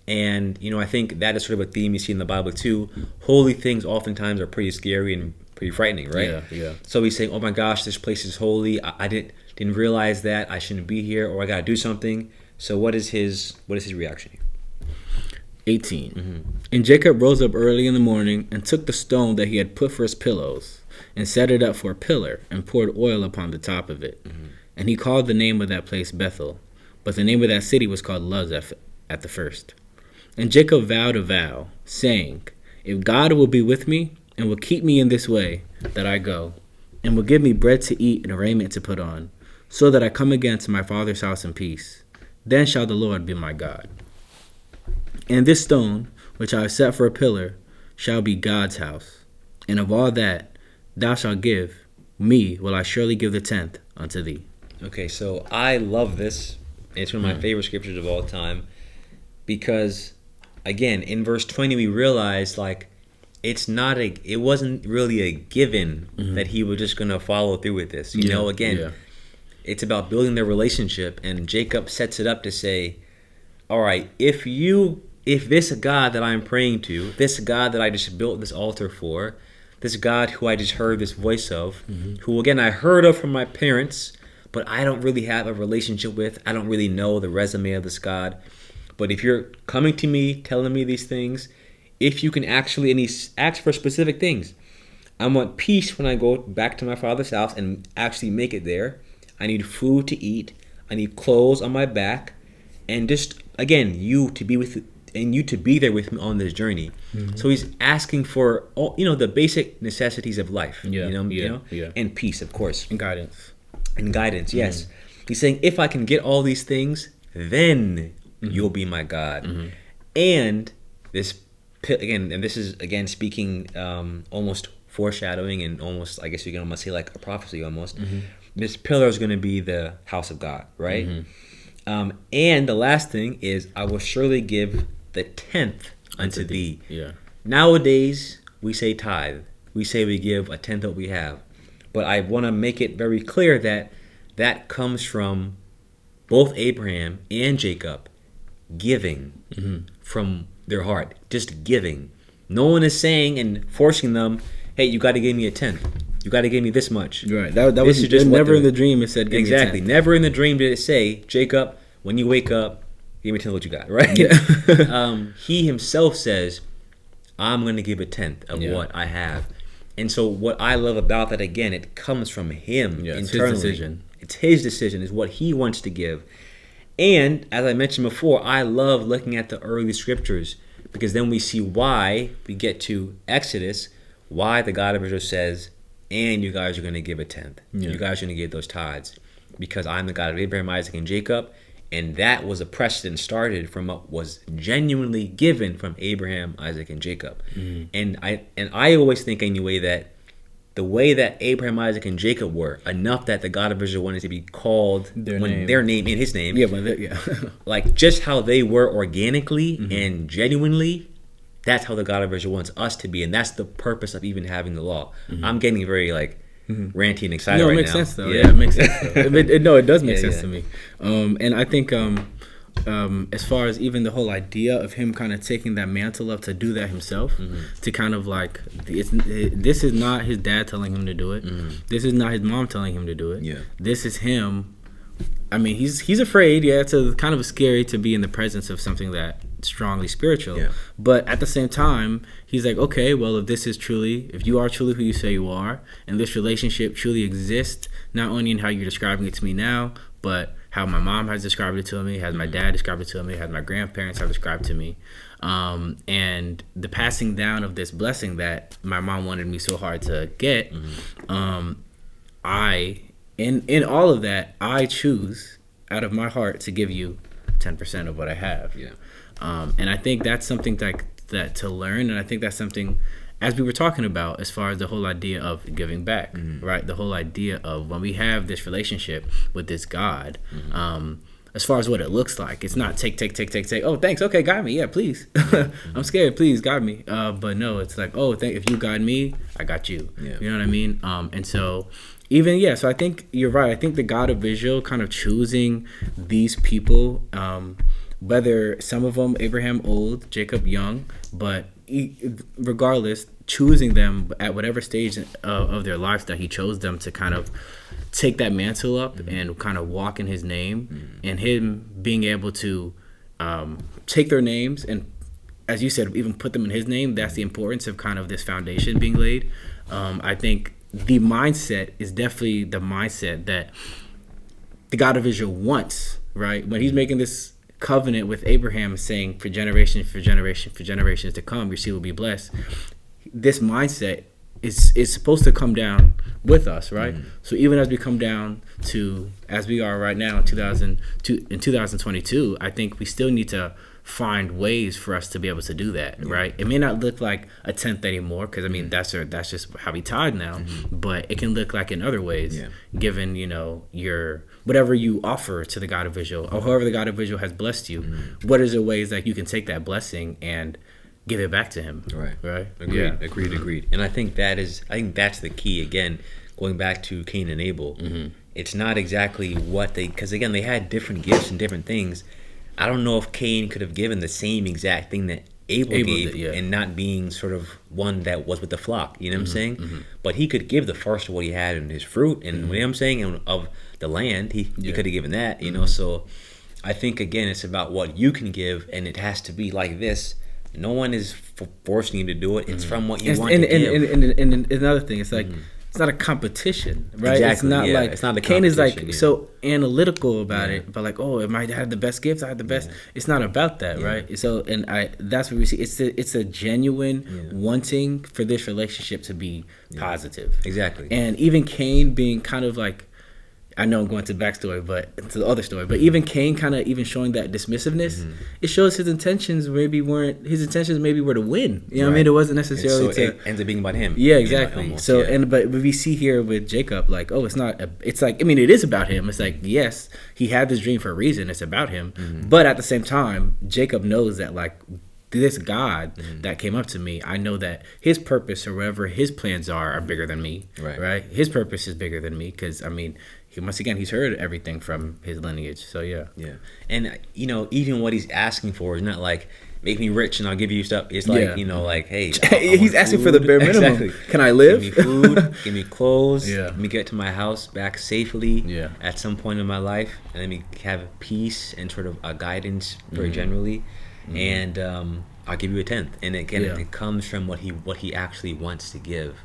And, you know, I think that is sort of a theme you see in the Bible too. Holy things oftentimes are pretty scary and pretty frightening, right? So he's saying, oh my gosh, this place is holy. I didn't realize that. I shouldn't be here, or I got to do something. So what is his reaction here? 18. And Jacob rose up early in the morning and took the stone that he had put for his pillows and set it up for a pillar and poured oil upon the top of it. And he called the name of that place Bethel, but the name of that city was called Luz at the first. And Jacob vowed a vow, saying, if God will be with me and will keep me in this way that I go, and will give me bread to eat and raiment to put on, so that I come again to my father's house in peace, then shall the Lord be my God. And this stone, which I have set for a pillar, shall be God's house. And of all that thou shalt give, me will I surely give the tenth unto thee. Okay, so I love this. It's one of my favorite scriptures of all time. Because, again, in verse 20 we realize, like, it wasn't really a given that he was just going to follow through with this. You know, again, it's about building their relationship. And Jacob sets it up to say, all right, if this God that I'm praying to, this God that I just built this altar for, this God who I just heard this voice of, who again I heard of from my parents, but I don't really have a relationship with, I don't really know the resume of this God. But if you're coming to me, telling me these things, if you can actually, and he asks for specific things. I want peace when I go back to my father's house and actually make it there. I need food to eat. I need clothes on my back. And just, again, you to be there with me on this journey. So he's asking for all, you know, the basic necessities of life. And peace, of course. And guidance. Yes. He's saying, if I can get all these things, then you'll be my God. And this again, and this is again speaking almost foreshadowing and almost, I guess you can almost say like a prophecy almost. This pillar is going to be the house of God, right? And the last thing is, I will surely give the 10th unto thee. Yeah. Nowadays, we say tithe. We say we give a tenth of what we have. But I want to make it very clear that that comes from both Abraham and Jacob giving from their heart, just giving. No one is saying and forcing them, hey, you got to give me a tenth. You got to give me this much. Right. That was just never in the dream it said give exactly. me a tenth. Never in the dream did it say, Jacob, when you wake up, give me a tenth of what you got, right? Yeah. He himself says, I'm going to give a tenth of what I have. And so what I love about that, again, it comes from him internally. It's his decision. It's his decision. It's what he wants to give. And as I mentioned before, I love looking at the early scriptures, because then we see why we get to Exodus, why the God of Israel says, and you guys are going to give a tenth. Yeah. You guys are going to give those tithes, because I'm the God of Abraham, Isaac, and Jacob. And that was a precedent started from what was genuinely given from Abraham, Isaac, and Jacob. And I always think anyway that the way that Abraham, Isaac, and Jacob were, enough that the God of Israel wanted to be called their name in his name. Yeah, like just how they were organically and genuinely, that's how the God of Israel wants us to be. And that's the purpose of even having the law. I'm getting very ranty and excited right now. No, it makes sense though. Yeah, it makes sense though. It does make sense to me. And I think as far as even the whole idea of him kind of taking that mantle up to do that himself, to kind of like, this is not his dad telling him to do it. This is not his mom telling him to do it. Yeah. This is him. I mean, he's afraid. Yeah, it's kind of scary to be in the presence of something that strongly spiritual. Yeah. But at the same time, he's like, okay, well, if you are truly who you say you are, and this relationship truly exists, not only in how you're describing it to me now, but how my mom has described it to me, has my dad described it to me, has my grandparents have described to me, and the passing down of this blessing that my mom wanted me so hard to get, in all of that, I choose out of my heart to give you 10% of what I have. Yeah. And I think that's something that to learn, and I think that's something, as we were talking about, as far as the whole idea of giving back, right? The whole idea of when we have this relationship with this God, as far as what it looks like, it's not take. Oh, thanks. Okay, guide me. Yeah, please. I'm scared. Please guide me. But no, it's like, oh, if you guide me, I got you. Yeah. You know what I mean? And so so I think you're right. I think the God of Israel kind of choosing these people, whether some of them, Abraham old, Jacob young, but regardless, choosing them at whatever stage of their lives that he chose them to kind of take that mantle up and kind of walk in his name, and him being able to take their names and, as you said, even put them in his name. That's the importance of kind of this foundation being laid. I think the mindset is definitely the mindset that the God of Israel wants, right? When he's making this covenant with Abraham, saying for generations to come, your seed will be blessed. This mindset is supposed to come down with us, right? So even as we come down to, as we are right now in 2022, I think we still need to find ways for us to be able to do that, right? It may not look like a tenth anymore, because I mean that's just how we tithe now, but it can look like in other ways, given your whatever you offer to the God of Israel, or however the God of Israel has blessed you. What is the ways that you can take that blessing and give it back to him? Right. Agreed. And I think that's the key. Again, going back to Cain and Abel, it's not exactly what because again they had different gifts and different things. I don't know if Cain could have given the same exact thing that Abel gave, and not being sort of one that was with the flock, you know what I'm saying? But he could give the first of what he had in his fruit, and you know what I'm saying, and of the land, he could have given that, so I think, again, it's about what you can give, and it has to be like this. No one is forcing you to do it. It's from what you want to give. And another thing, it's like, it's not a competition, right? Exactly, it's not like it's not a Cain is like competition, so analytical about it, but like, oh, am I had the best gifts? I had the best. It's not about that, right? So, and that's what we see. It's a genuine wanting for this relationship to be positive. Exactly. And even Cain being kind of like, I know I'm going to the backstory, but to the other story. But even Cain kind of even showing that dismissiveness, it shows his intentions maybe were to win. You know what I mean? It wasn't necessarily so it ends up being about him. Yeah, exactly. Almost, so yeah. but we see here with Jacob, like, oh, it's not. It's like, I mean, it is about him. It's like, yes, he had this dream for a reason. It's about him, but at the same time, Jacob knows that, like, this God that came up to me, I know that his purpose or whatever his plans are bigger than me. Right? His purpose is bigger than me because, I mean, once again, he's heard everything from his lineage. So, yeah. Yeah. And, even what he's asking for is not like, make me rich and I'll give you stuff. It's like, like, hey. He's asking for the bare minimum. Exactly. Can I live? Give me food, give me clothes. Yeah. Let me get to my house back safely at some point in my life. And let me have peace and sort of a guidance very generally. And I'll give you a tenth. And again, it comes from what he actually wants to give.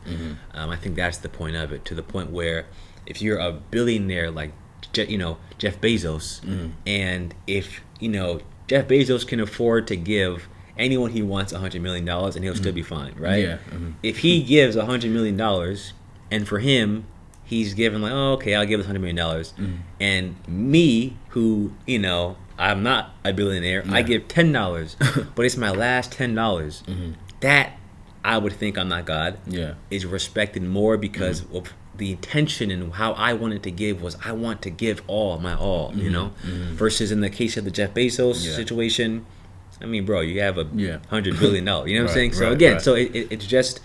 I think that's the point of it, to the point where if you're a billionaire like Jeff Bezos, and if Jeff Bezos can afford to give anyone he wants $100 million, and he'll still be fine, right? Yeah. If he gives $100 million, and for him, he's given like, oh, okay, I'll give this $100 million, and me, who I'm not a billionaire, I give $10, but it's my last $10. That, I would think, I'm not God. Is respected more because of the intention and how I wanted to give was I want to give all my all, versus in the case of the Jeff Bezos situation, I mean, bro, you have $100 billion, you know what I'm saying? So again, so it's just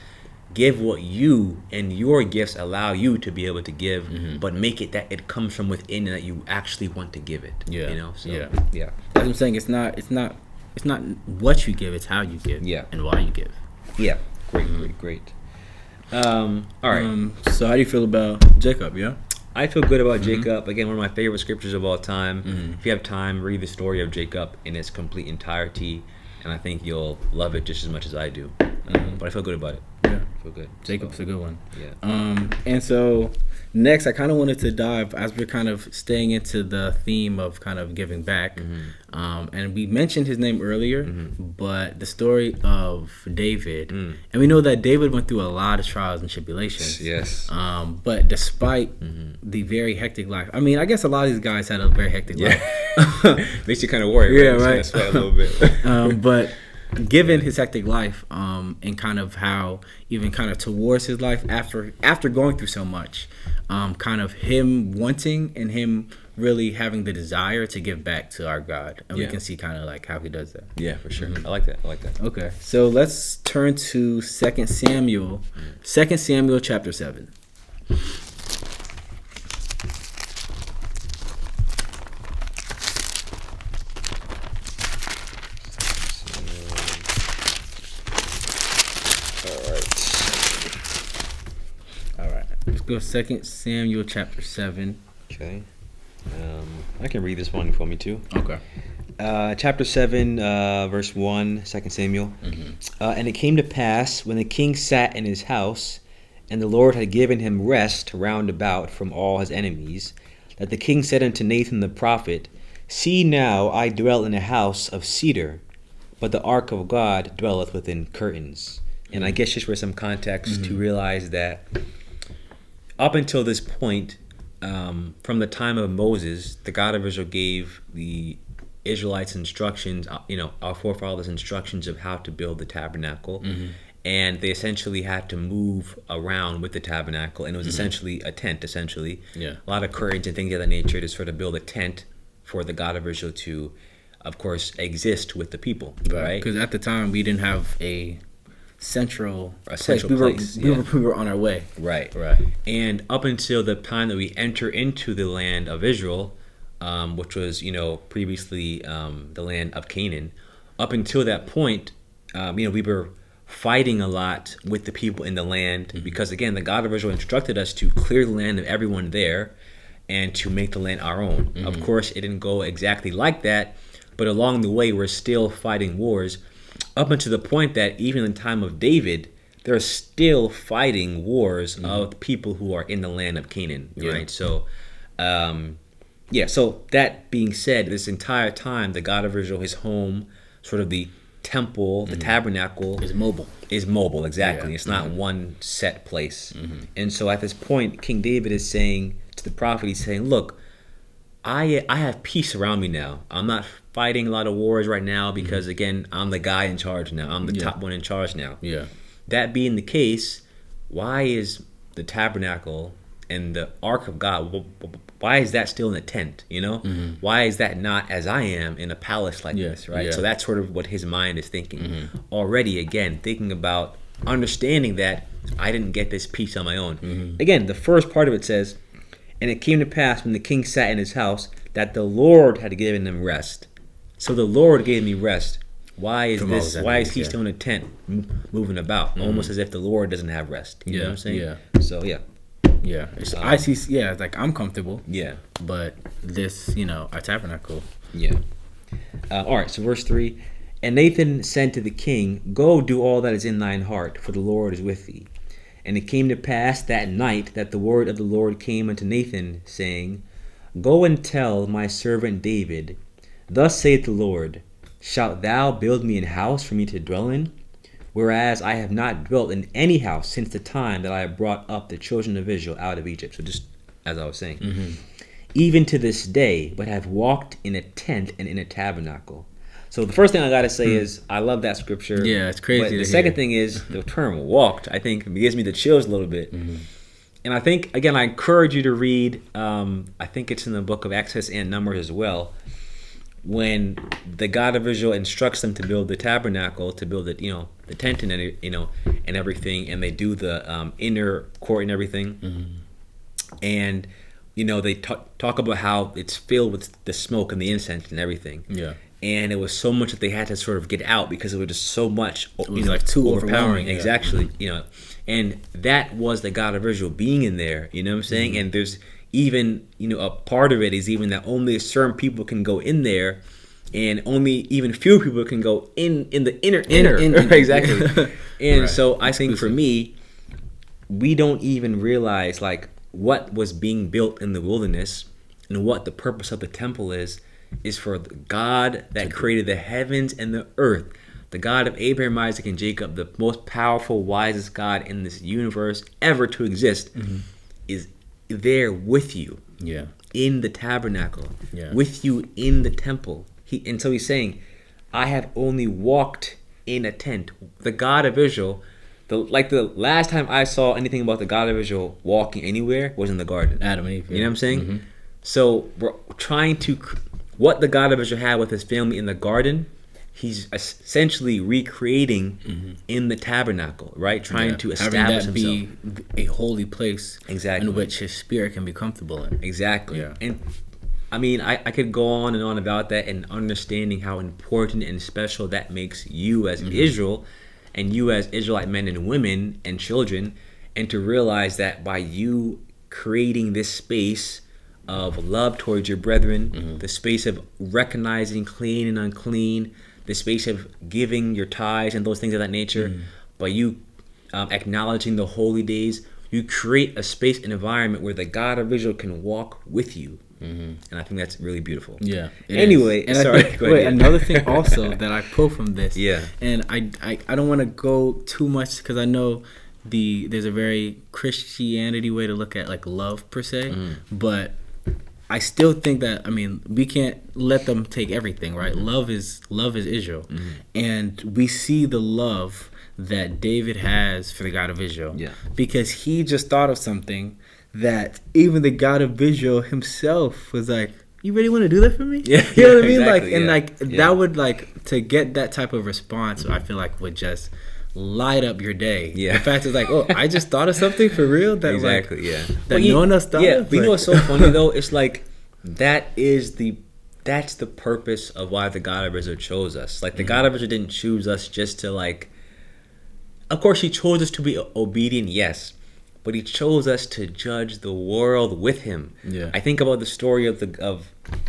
give what you and your gifts allow you to be able to give, but make it that it comes from within and that you actually want to give it. So, That's what I'm saying. It's not what you give, it's how you give. And why you give. Great. All right. So how do you feel about Jacob? I feel good about Jacob. Again, one of my favorite scriptures of all time. If you have time, read the story of Jacob in its complete entirety, and I think you'll love it just as much as I do. But I feel good about it. I feel good. Jacob's a good one. Yeah. And so next, I kind of wanted to dive, as we're kind of staying into the theme of kind of giving back. And we mentioned his name earlier, but the story of David, and we know that David went through a lot of trials and tribulations. Yes. But despite the very hectic life, I mean, I guess a lot of these guys had a very hectic life. Makes you kind of worry. Yeah, right. Sweat a little bit. But given his hectic life, and kind of how even kind of towards his life after going through so much, kind of him wanting and him really having the desire to give back to our God, and we can see kind of like how he does that. Yeah, for sure. I like that. Okay, so let's turn to 2 Samuel chapter 7. All right. Let's go 2 Samuel chapter 7. Okay. I can read this one for me too. Okay. Chapter 7, verse 1, 2 Samuel. And it came to pass, when the king sat in his house, and the Lord had given him rest round about from all his enemies, that the king said unto Nathan the prophet, See now, I dwell in a house of cedar, but the ark of God dwelleth within curtains. And I guess just for some context to realize that up until this point, from the time of Moses, the God of Israel gave the Israelites instructions, our forefathers instructions of how to build the tabernacle. And they essentially had to move around with the tabernacle. And it was essentially a tent, a lot of curtains and things of that nature to sort of build a tent for the God of Israel to, of course, exist with the people. Right? Because at the time, we didn't have a central place. We were on our way. Right. And up until the time that we enter into the land of Israel, which was, previously the land of Canaan, up until that point, we were fighting a lot with the people in the land because, again, the God of Israel instructed us to clear the land of everyone there and to make the land our own. Of course, it didn't go exactly like that, but along the way, we're still fighting wars up until the point that even in the time of David, they're still fighting wars of people who are in the land of Canaan, right? So, so that being said, this entire time, the God of Israel, his home, sort of the temple, the tabernacle, Is mobile, exactly. It's not one set place. And so at this point, King David is saying to the prophet, he's saying, look, I have peace around me now. I'm not fighting a lot of wars right now because, again, I'm the guy in charge now. I'm the top one in charge now. Yeah. That being the case, why is the tabernacle and the ark of God, why is that still in a tent, you know? Why is that not as I am in a palace like this, right? Yeah. So that's sort of what his mind is thinking. Already, again, thinking about understanding that I didn't get this peace on my own. Again, the first part of it says, and it came to pass when the king sat in his house that the Lord had given him rest. So the Lord gave me rest. Why is this? Why is he still in a tent moving about? Almost as if the Lord doesn't have rest. You know what I'm saying? Yeah. So, yeah. Yeah. I see, it's like I'm comfortable. Yeah. But this, a tabernacle. Yeah. All right, so verse 3. And Nathan said to the king, go do all that is in thine heart, for the Lord is with thee. And it came to pass that night that the word of the Lord came unto Nathan, saying, go and tell my servant David, thus saith the Lord, shalt thou build me an house for me to dwell in? Whereas I have not dwelt in any house since the time that I have brought up the children of Israel out of Egypt. So just as I was saying, even to this day, but have walked in a tent and in a tabernacle. So the first thing I got to say is I love that scripture. Yeah, it's crazy. But to the second hear. thing is the term walked, I think, gives me the chills a little bit. And I think, again, I encourage you to read, I think it's in the book of Exodus and Numbers as well, when the God of Israel instructs them to build the tabernacle, to build it, the tent and and everything, and they do the inner court and everything, and they talk about how it's filled with the smoke and the incense and everything. Yeah. And it was so much that they had to sort of get out because it was just so much. It was like too overpowering. Exactly. And that was the God of Israel being in there. You know what I'm saying? And there's even a part of it is even that only certain people can go in there, and only even few people can go in the inner. Exactly. And right. so I think for me, we don't even realize like what was being built in the wilderness and what the purpose of the temple is for the God that created the heavens and the earth, the God of Abraham, Isaac, and Jacob, the most powerful, wisest God in this universe ever to exist, is there with you. Yeah. In the tabernacle. Yeah. With you in the temple. And so he's saying, I have only walked in a tent. The God of Israel, the last time I saw anything about the God of Israel walking anywhere was in the garden. Adam and Eve. You know what I'm saying? So we're trying to, what the God of Israel had with his family in the garden, he's essentially recreating in the tabernacle, right? Trying to establish having that himself. be a holy place Exactly. in which his spirit can be comfortable in. Exactly. Yeah. And I mean, I could go on and on about that and understanding how important and special that makes you as Israel and you as Israelite men and women and children, and to realize that by you creating this space of love towards your brethren, the space of recognizing clean and unclean, the space of giving your tithes and those things of that nature, by you acknowledging the holy days, you create a space and environment where the God of Israel can walk with you. And I think that's really beautiful. Yeah. Anyway, and sorry. I think, another thing also that I pull from this. Yeah. And I don't want to go too much because I know there's a very Christianity way to look at like love per se, but I still think that, I mean, we can't let them take everything, right? Love is Israel. And we see the love that David has for the God of Israel. Yeah. Because he just thought of something that even the God of Israel himself was like, you really want to do that for me? Yeah. You know what I mean? Exactly, That would to get that type of response, I feel like would just light up your day. Yeah. The fact is like, oh, I just thought of something for real that that no one else thought of. But you know what's so funny though? It's like that's the purpose of why the God of Israel chose us. Like the God of Israel didn't choose us just to like. Of course, He chose us to be obedient, yes, but He chose us to judge the world with Him. Yeah. I think about the story of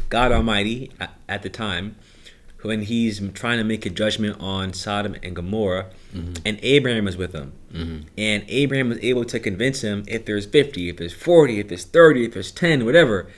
God Almighty at the time, when He's trying to make a judgment on Sodom and Gomorrah, and Abraham was with Him, and Abraham was able to convince him if there's 50, if there's 40, if there's 30, if there's 10, whatever.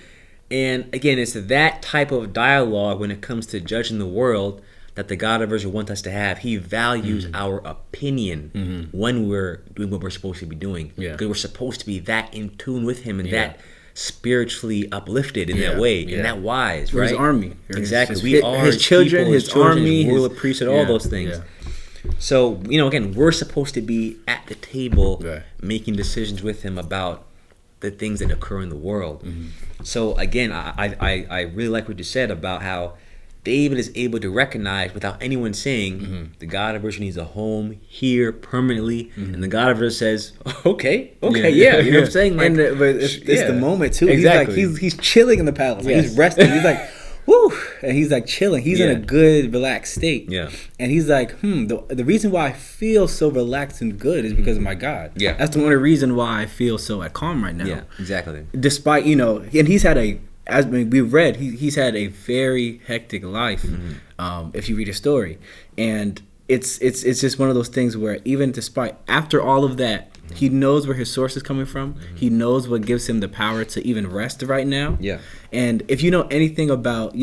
And again, it's that type of dialogue when it comes to judging the world that the God of Israel wants us to have. He values our opinion when we're doing what we're supposed to be doing. Yeah. Because we're supposed to be that in tune with Him and that spiritually uplifted in that way, in that wise, right? His army. Exactly. We are his children, people, his army, his royal priesthood, all those things. Yeah. So, again, we're supposed to be at the table making decisions with him about the things that occur in the world. So, again, I really like what you said about how David is able to recognize without anyone saying the God of Israel needs a home here permanently, and the God of Israel says, "Okay, you know what I'm saying?" Like, but it's the moment too. Exactly. He's chilling in the palace. Like, he's resting. He's like, woo, and he's like chilling. He's in a good, relaxed state. Yeah, and he's like, the reason why I feel so relaxed and good is because of my God. Yeah, that's the only reason why I feel so at calm right now. Yeah, exactly. Despite and he's had as we've read, he's had a very hectic life. If you read his story, and it's just one of those things where even despite after all of that, he knows where his source is coming from. He knows what gives him the power to even rest right now. Yeah. And if you know anything about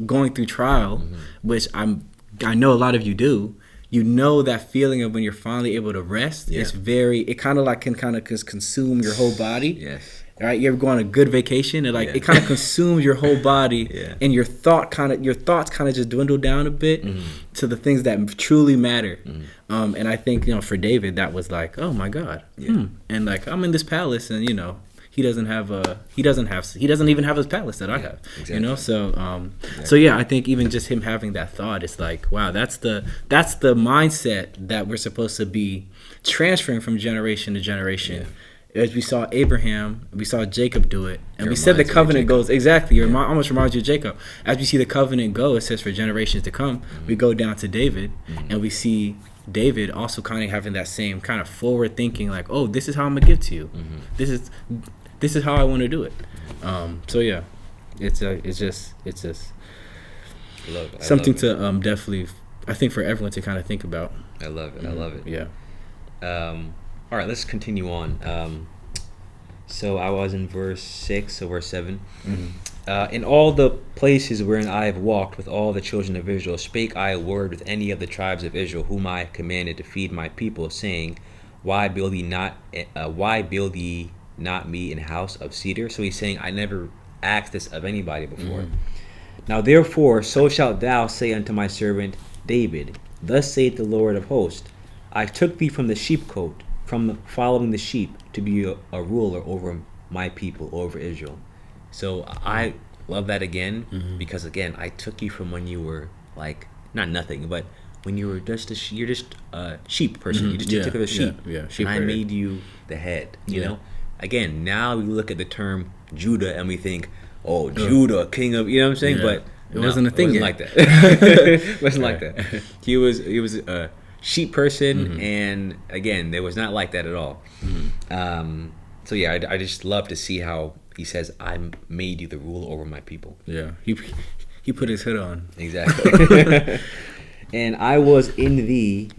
going through trial, which I know a lot of you do. You know that feeling of when you're finally able to rest. It's it kind of like can consume your whole body. Yes. Right, you ever go on a good vacation and it kind of consumes your whole body, and your thoughts kind of just dwindle down a bit to the things that truly matter. And I think for David that was like, oh my God, and like I'm in this palace, and he doesn't even have his palace that I have. Exactly. So yeah, I think even just him having that thought, it's like, wow, that's the mindset that we're supposed to be transferring from generation to generation. Yeah. As we saw Abraham, we saw Jacob do it, and we said the covenant goes exactly. Almost reminds you of Jacob. As we see the covenant go, it says for generations to come. We go down to David, and we see David also kind of having that same kind of forward thinking, like, oh, this is how I'm gonna give to you. This is how I want to do it. So yeah, it's just something to definitely, I think, for everyone to kind of think about. I love it. I love it. Yeah. All right, let's continue on. So I was in verse 6, so verse 7. In all the places wherein I have walked with all the children of Israel, spake I a word with any of the tribes of Israel, whom I commanded to feed my people, saying, Why build ye not me an house of cedar? So he's saying, I never asked this of anybody before. Now therefore, so shalt thou say unto my servant David, Thus saith the Lord of hosts, I took thee from the sheepcote, from following the sheep, to be a ruler over my people, over Israel. So I love that again, because again, I took you from when you were like not nothing, but when you were just you're just a sheep person. You just took care of the sheep. And I made you the head. You know. Again, now we look at the term Judah and we think, oh, Judah, king of, you know what I'm saying? But it wasn't a thing. It wasn't like that. It wasn't like that. He was a sheep person, and again, it was not like that at all. So yeah, I just love to see how he says, I made you the ruler over my people. Yeah, he put his hood on. Exactly. And I was in thee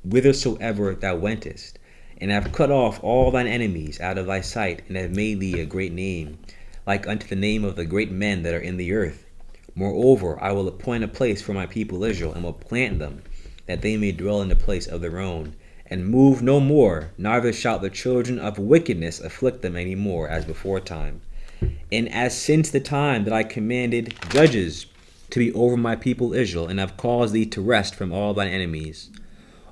whithersoever thou wentest, and have cut off all thine enemies out of thy sight, and have made thee a great name, like unto the name of the great men that are in the earth. Moreover, I will appoint a place for my people Israel, and will plant them, that they may dwell in the place of their own, and move no more, neither shall the children of wickedness afflict them any more, as before time. And as since the time that I commanded judges to be over my people Israel, and have caused thee to rest from all thine enemies.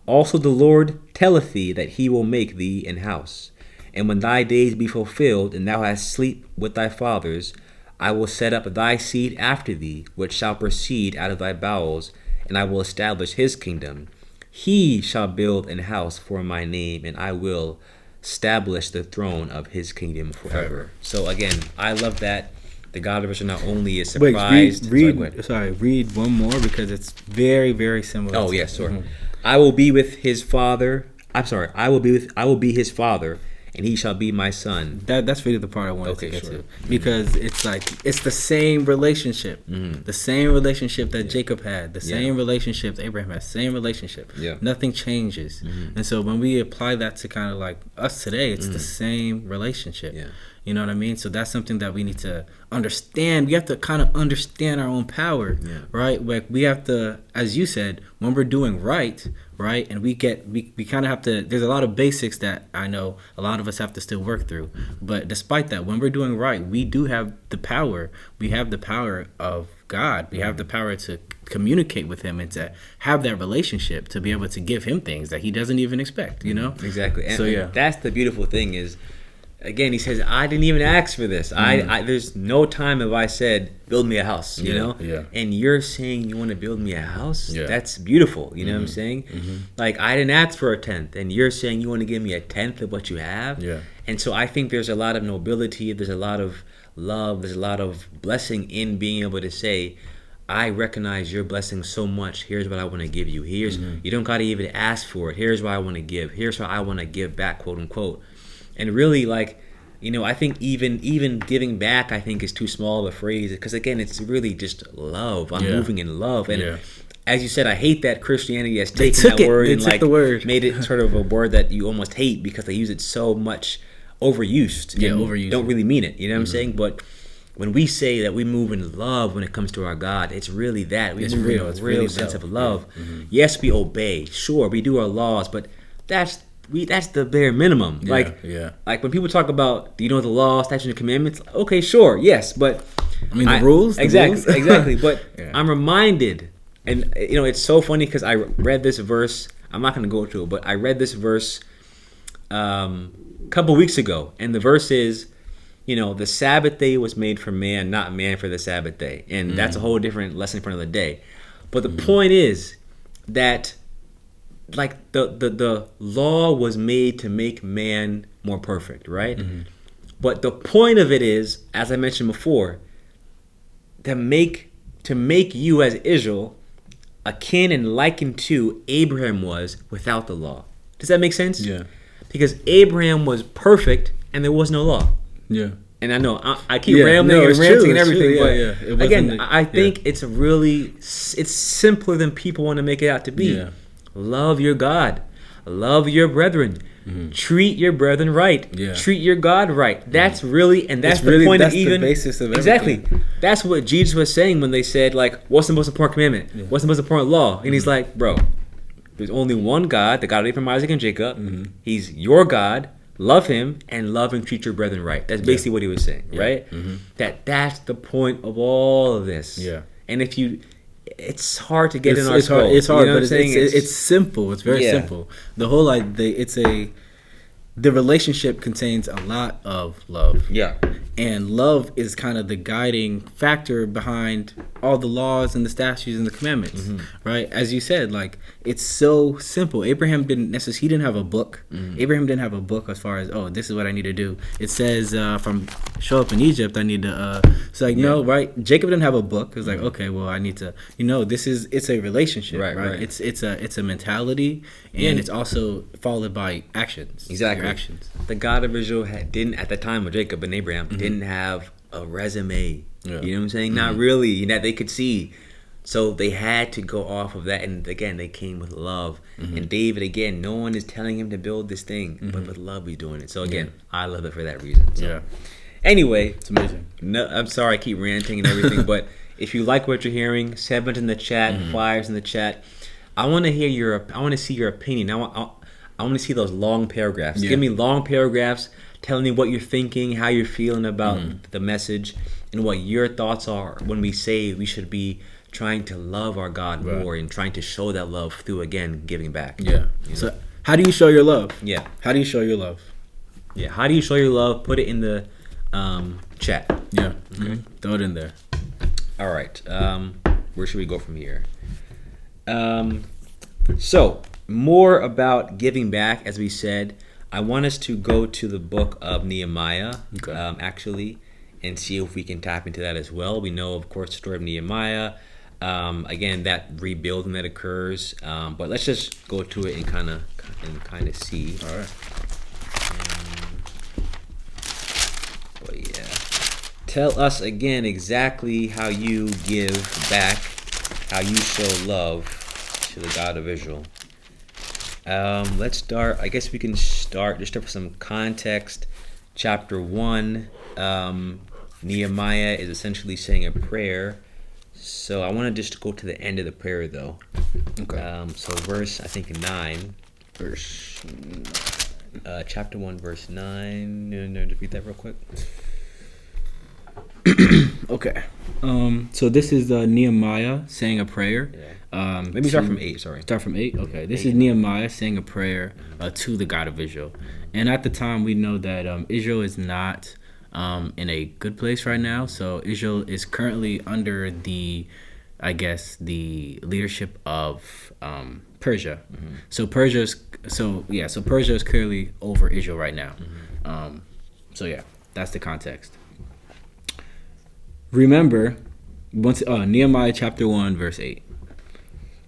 Also the Lord telleth thee that he will make thee an house. And when thy days be fulfilled, and thou hast sleep with thy fathers, I will set up thy seed after thee, which shall proceed out of thy bowels, and I will establish his kingdom. He shall build an house for my name, and I will establish the throne of his kingdom forever. So again, I love that the God of Israel not only is surprised. Read one more, because it's very, very similar. Oh yes, sure. I will be with his father. I will be his father, and he shall be my son. That's really the part I wanted to get to, because it's like it's the same relationship, the same relationship that Jacob had, the same relationship that Abraham had, same relationship. Nothing changes, and so when we apply that to kind of like us today, it's the same relationship. You know what I mean? So that's something that we need to understand. We have to kind of understand our own power, right? Like we have to, as you said, when we're doing right, right? And we kind of have to, there's a lot of basics that I know a lot of us have to still work through. But despite that, when we're doing right, we do have the power. We have the power of God. We have the power to communicate with him and to have that relationship, to be able to give him things that he doesn't even expect, you know? Exactly. And, So, yeah. and that's the beautiful thing is, again, he says, I didn't even ask for this. I there's no time have I said, build me a house, you know? Yeah. And you're saying you want to build me a house? Yeah. That's beautiful, you know what I'm saying? Like, I didn't ask for a tenth, and you're saying you want to give me a tenth of what you have? Yeah. And so I think there's a lot of nobility, there's a lot of love, there's a lot of blessing in being able to say, I recognize your blessing so much. Here's what I want to give you. Here's you don't got to even ask for it. Here's what I want to give. Here's what I want to give back, quote unquote. And really, like, you know, I think even giving back, I think, is too small of a phrase, because again, it's really just love. I'm moving in love, and as you said, I hate that Christianity has taken that word and like made it sort of a word that you almost hate because they use it so much, overused. Yeah, and overused. Don't really mean it. You know what I'm saying? But when we say that we move in love when it comes to our God, it's really that. We move in a real sense of love. Yes, we obey. Sure, we do our laws, but that's the bare minimum. Like when people talk about, do you know the law, statutes, and commandments? Okay, sure, yes, but I mean the rules. Exactly. But I'm reminded, and you know, it's so funny because I read this verse. I'm not going to go to it, but I read this verse a couple weeks ago, and the verse is, you know, the Sabbath day was made for man, not man for the Sabbath day. And that's a whole different lesson for another day. But the point is that, like, the law was made to make man more perfect, right? But the point of it is, as I mentioned before, to make you as Israel akin and likened to Abraham was without the law. Does that make sense? Yeah. Because Abraham was perfect and there was no law. Yeah. And I know I keep rambling and ranting and everything, but again, I think it's simpler than people want to make it out to be. Yeah. Love your God. Love your brethren. Treat your brethren right. Yeah. Treat your God right. That's really, and that's It's the really, point that's of even the basis of exactly. everything. That's what Jesus was saying when they said, like, what's the most important commandment? Yeah. What's the most important law? And he's like, bro, there's only one God, the God of Abraham, Isaac, and Jacob. He's your God. Love him and love and treat your brethren right. That's basically what he was saying, right? That's the point of all of this. Yeah. And if you, it's hard to get in our It's hard. skull. It's hard, You know but what I'm saying? it's simple. It's very simple. The whole the relationship contains a lot of love. Yeah. And love is kind of the guiding factor behind all the laws and the statutes and the commandments, right? As you said, like, it's so simple. Abraham didn't have a book. Abraham didn't have a book as far as, oh, this is what I need to do. It says from show up in Egypt, I need to, it's like, no, right? Jacob didn't have a book. It was like, okay, well, I need to, it's a relationship, right? It's a mentality, and it's also followed by actions. Exactly. Your actions. The God of Israel didn't, at the time of Jacob and Abraham, didn't have a resume. Yeah. You know what I'm saying? Not really. You know, they could see. So they had to go off of that. And again, they came with love. And David, again, no one is telling him to build this thing, but with love he's doing it. So again, I love it for that reason. So. Yeah. Anyway, It's amazing. no, I'm sorry I keep ranting and everything, but if you like what you're hearing, 7 in the chat, flyers in the chat. I want to see your opinion. I want to see those long paragraphs. Yeah. Give me long paragraphs telling me what you're thinking, how you're feeling about the message, and what your thoughts are when we say we should be trying to love our God more and trying to show that love through, again, giving back. Yeah. You know? So how do you show your love? Yeah. How do you show your love? Yeah. How do you show your love? Put it in the chat. Yeah. Okay. Throw it in there. All right. Where should we go from here? So, more about giving back, as we said. I want us to go to the book of Nehemiah, actually, and see if we can tap into that as well. We know, of course, the story of Nehemiah. Again, that rebuilding that occurs. But let's just go to it and kind of see. All right. But yeah, tell us again exactly how you give back, how you show love to the God of Israel. Let's start. I guess we can start just for some context. Chapter 1, Nehemiah is essentially saying a prayer So I want to just go to the end of the prayer though. Okay. So verse, I think 9. Verse. Chapter 1, verse 9. No, repeat that real quick. Okay. So this is Nehemiah saying a prayer. Yeah. Maybe start from 8, sorry. Start from 8? Okay. This is Nehemiah saying a prayer to the God of Israel. And at the time, we know that Israel is not in a good place right now. So Israel is currently under the leadership of Persia. Mm-hmm. So Persia is clearly over Israel right now. Mm-hmm. That's the context. Remember, Nehemiah chapter 1, verse 8.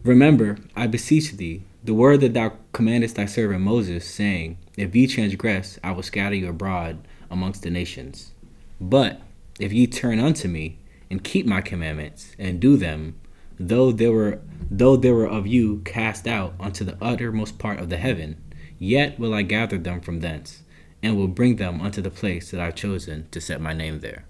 Remember, I beseech thee, the word that thou commandest thy servant Moses, saying, if ye transgress, I will scatter you abroad amongst the nations. But if ye turn unto me, and keep my commandments, and do them, though they were of you cast out unto the uttermost part of the heaven, yet will I gather them from thence, and will bring them unto the place that I have chosen to set my name there.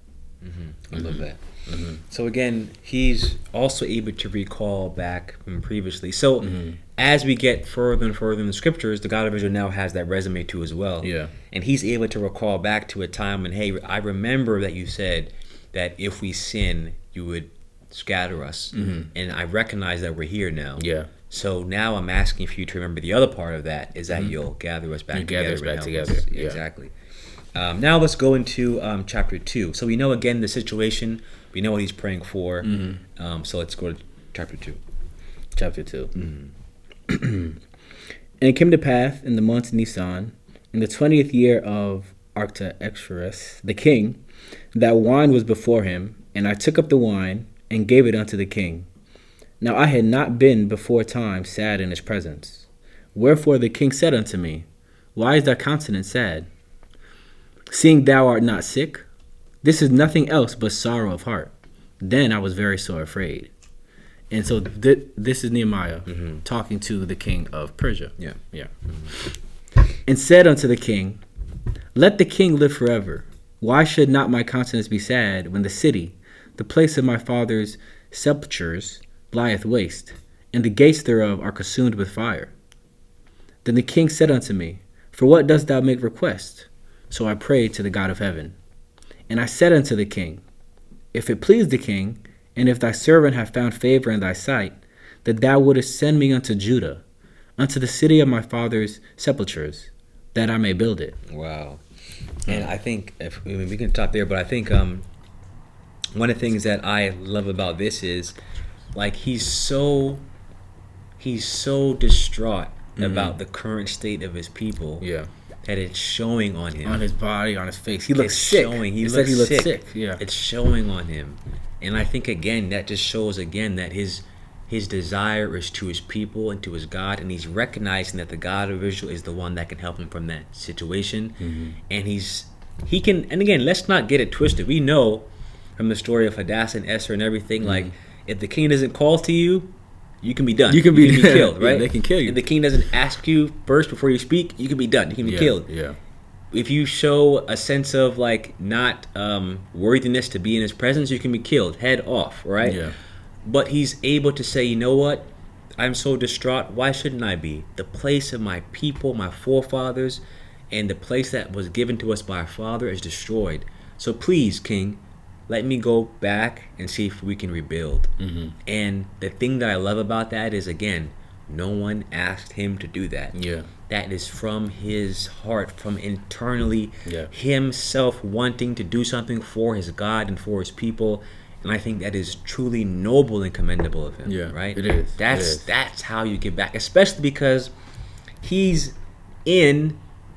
Mm-hmm. I love that. Mm-hmm. So again, he's also able to recall back from previously. So as we get further and further in the scriptures, the God of Israel now has that resume too as well. Yeah. And he's able to recall back to a time when, hey, I remember that you said that if we sin, you would scatter us. Mm-hmm. And I recognize that we're here now. Yeah. So now I'm asking for you to remember the other part of that is that you'll gather us back together. Yeah. Exactly. Now let's go into chapter 2. So we know again the situation. We know what he's praying for. Mm-hmm. So let's go to chapter 2. Chapter 2. Mm-hmm. And it came to pass in the month Nisan, in the 20th year of Artaxerxes the king, that wine was before him, and I took up the wine and gave it unto the king. Now I had not been before time sad in his presence. Wherefore the king said unto me, why is thy countenance sad? Seeing thou art not sick, this is nothing else but sorrow of heart. Then I was very sore afraid. And so this is Nehemiah talking to the king of Persia. Yeah. Mm-hmm. And said unto the king, let the king live forever. Why should not my countenance be sad when the city, the place of my father's sepulchres, lieth waste, and the gates thereof are consumed with fire? Then the king said unto me, for what dost thou make request? So I prayed to the God of heaven. And I said unto the king, if it please the king, and if thy servant have found favor in thy sight, that thou wouldest send me unto Judah, unto the city of my father's sepulchres, that I may build it. Wow. And I think, we can talk there, but I think one of the things that I love about this is, like, he's so distraught about the current state of his people. Yeah. That it's showing on him. On his body, on his face. He looks sick. He looks sick. Yeah. It's showing on him. And I think, again, that just shows, again, that his desire is to his people and to his God. And he's recognizing that the God of Israel is the one that can help him from that situation. Mm-hmm. And he can, and again, let's not get it twisted. We know from the story of Hadassah and Esther and everything, like, if the king doesn't call to you, you can be done. You can be killed, right? Yeah, they can kill you. If the king doesn't ask you first before you speak, you can be done. You can be killed. Yeah. If you show a sense of, like, not worthiness to be in his presence, you can be killed. Head off, right? Yeah. But he's able to say, you know what? I'm so distraught. Why shouldn't I be? The place of my people, my forefathers, and the place that was given to us by our father is destroyed. So please, king, let me go back and see if we can rebuild. Mm-hmm. And the thing that I love about that is, again, no one asked him to do that. Yeah. That is from his heart, from internally himself wanting to do something for his God and for his people. And I think that is truly noble and commendable of him. Yeah, right? It is. That's how you get back, especially because he's in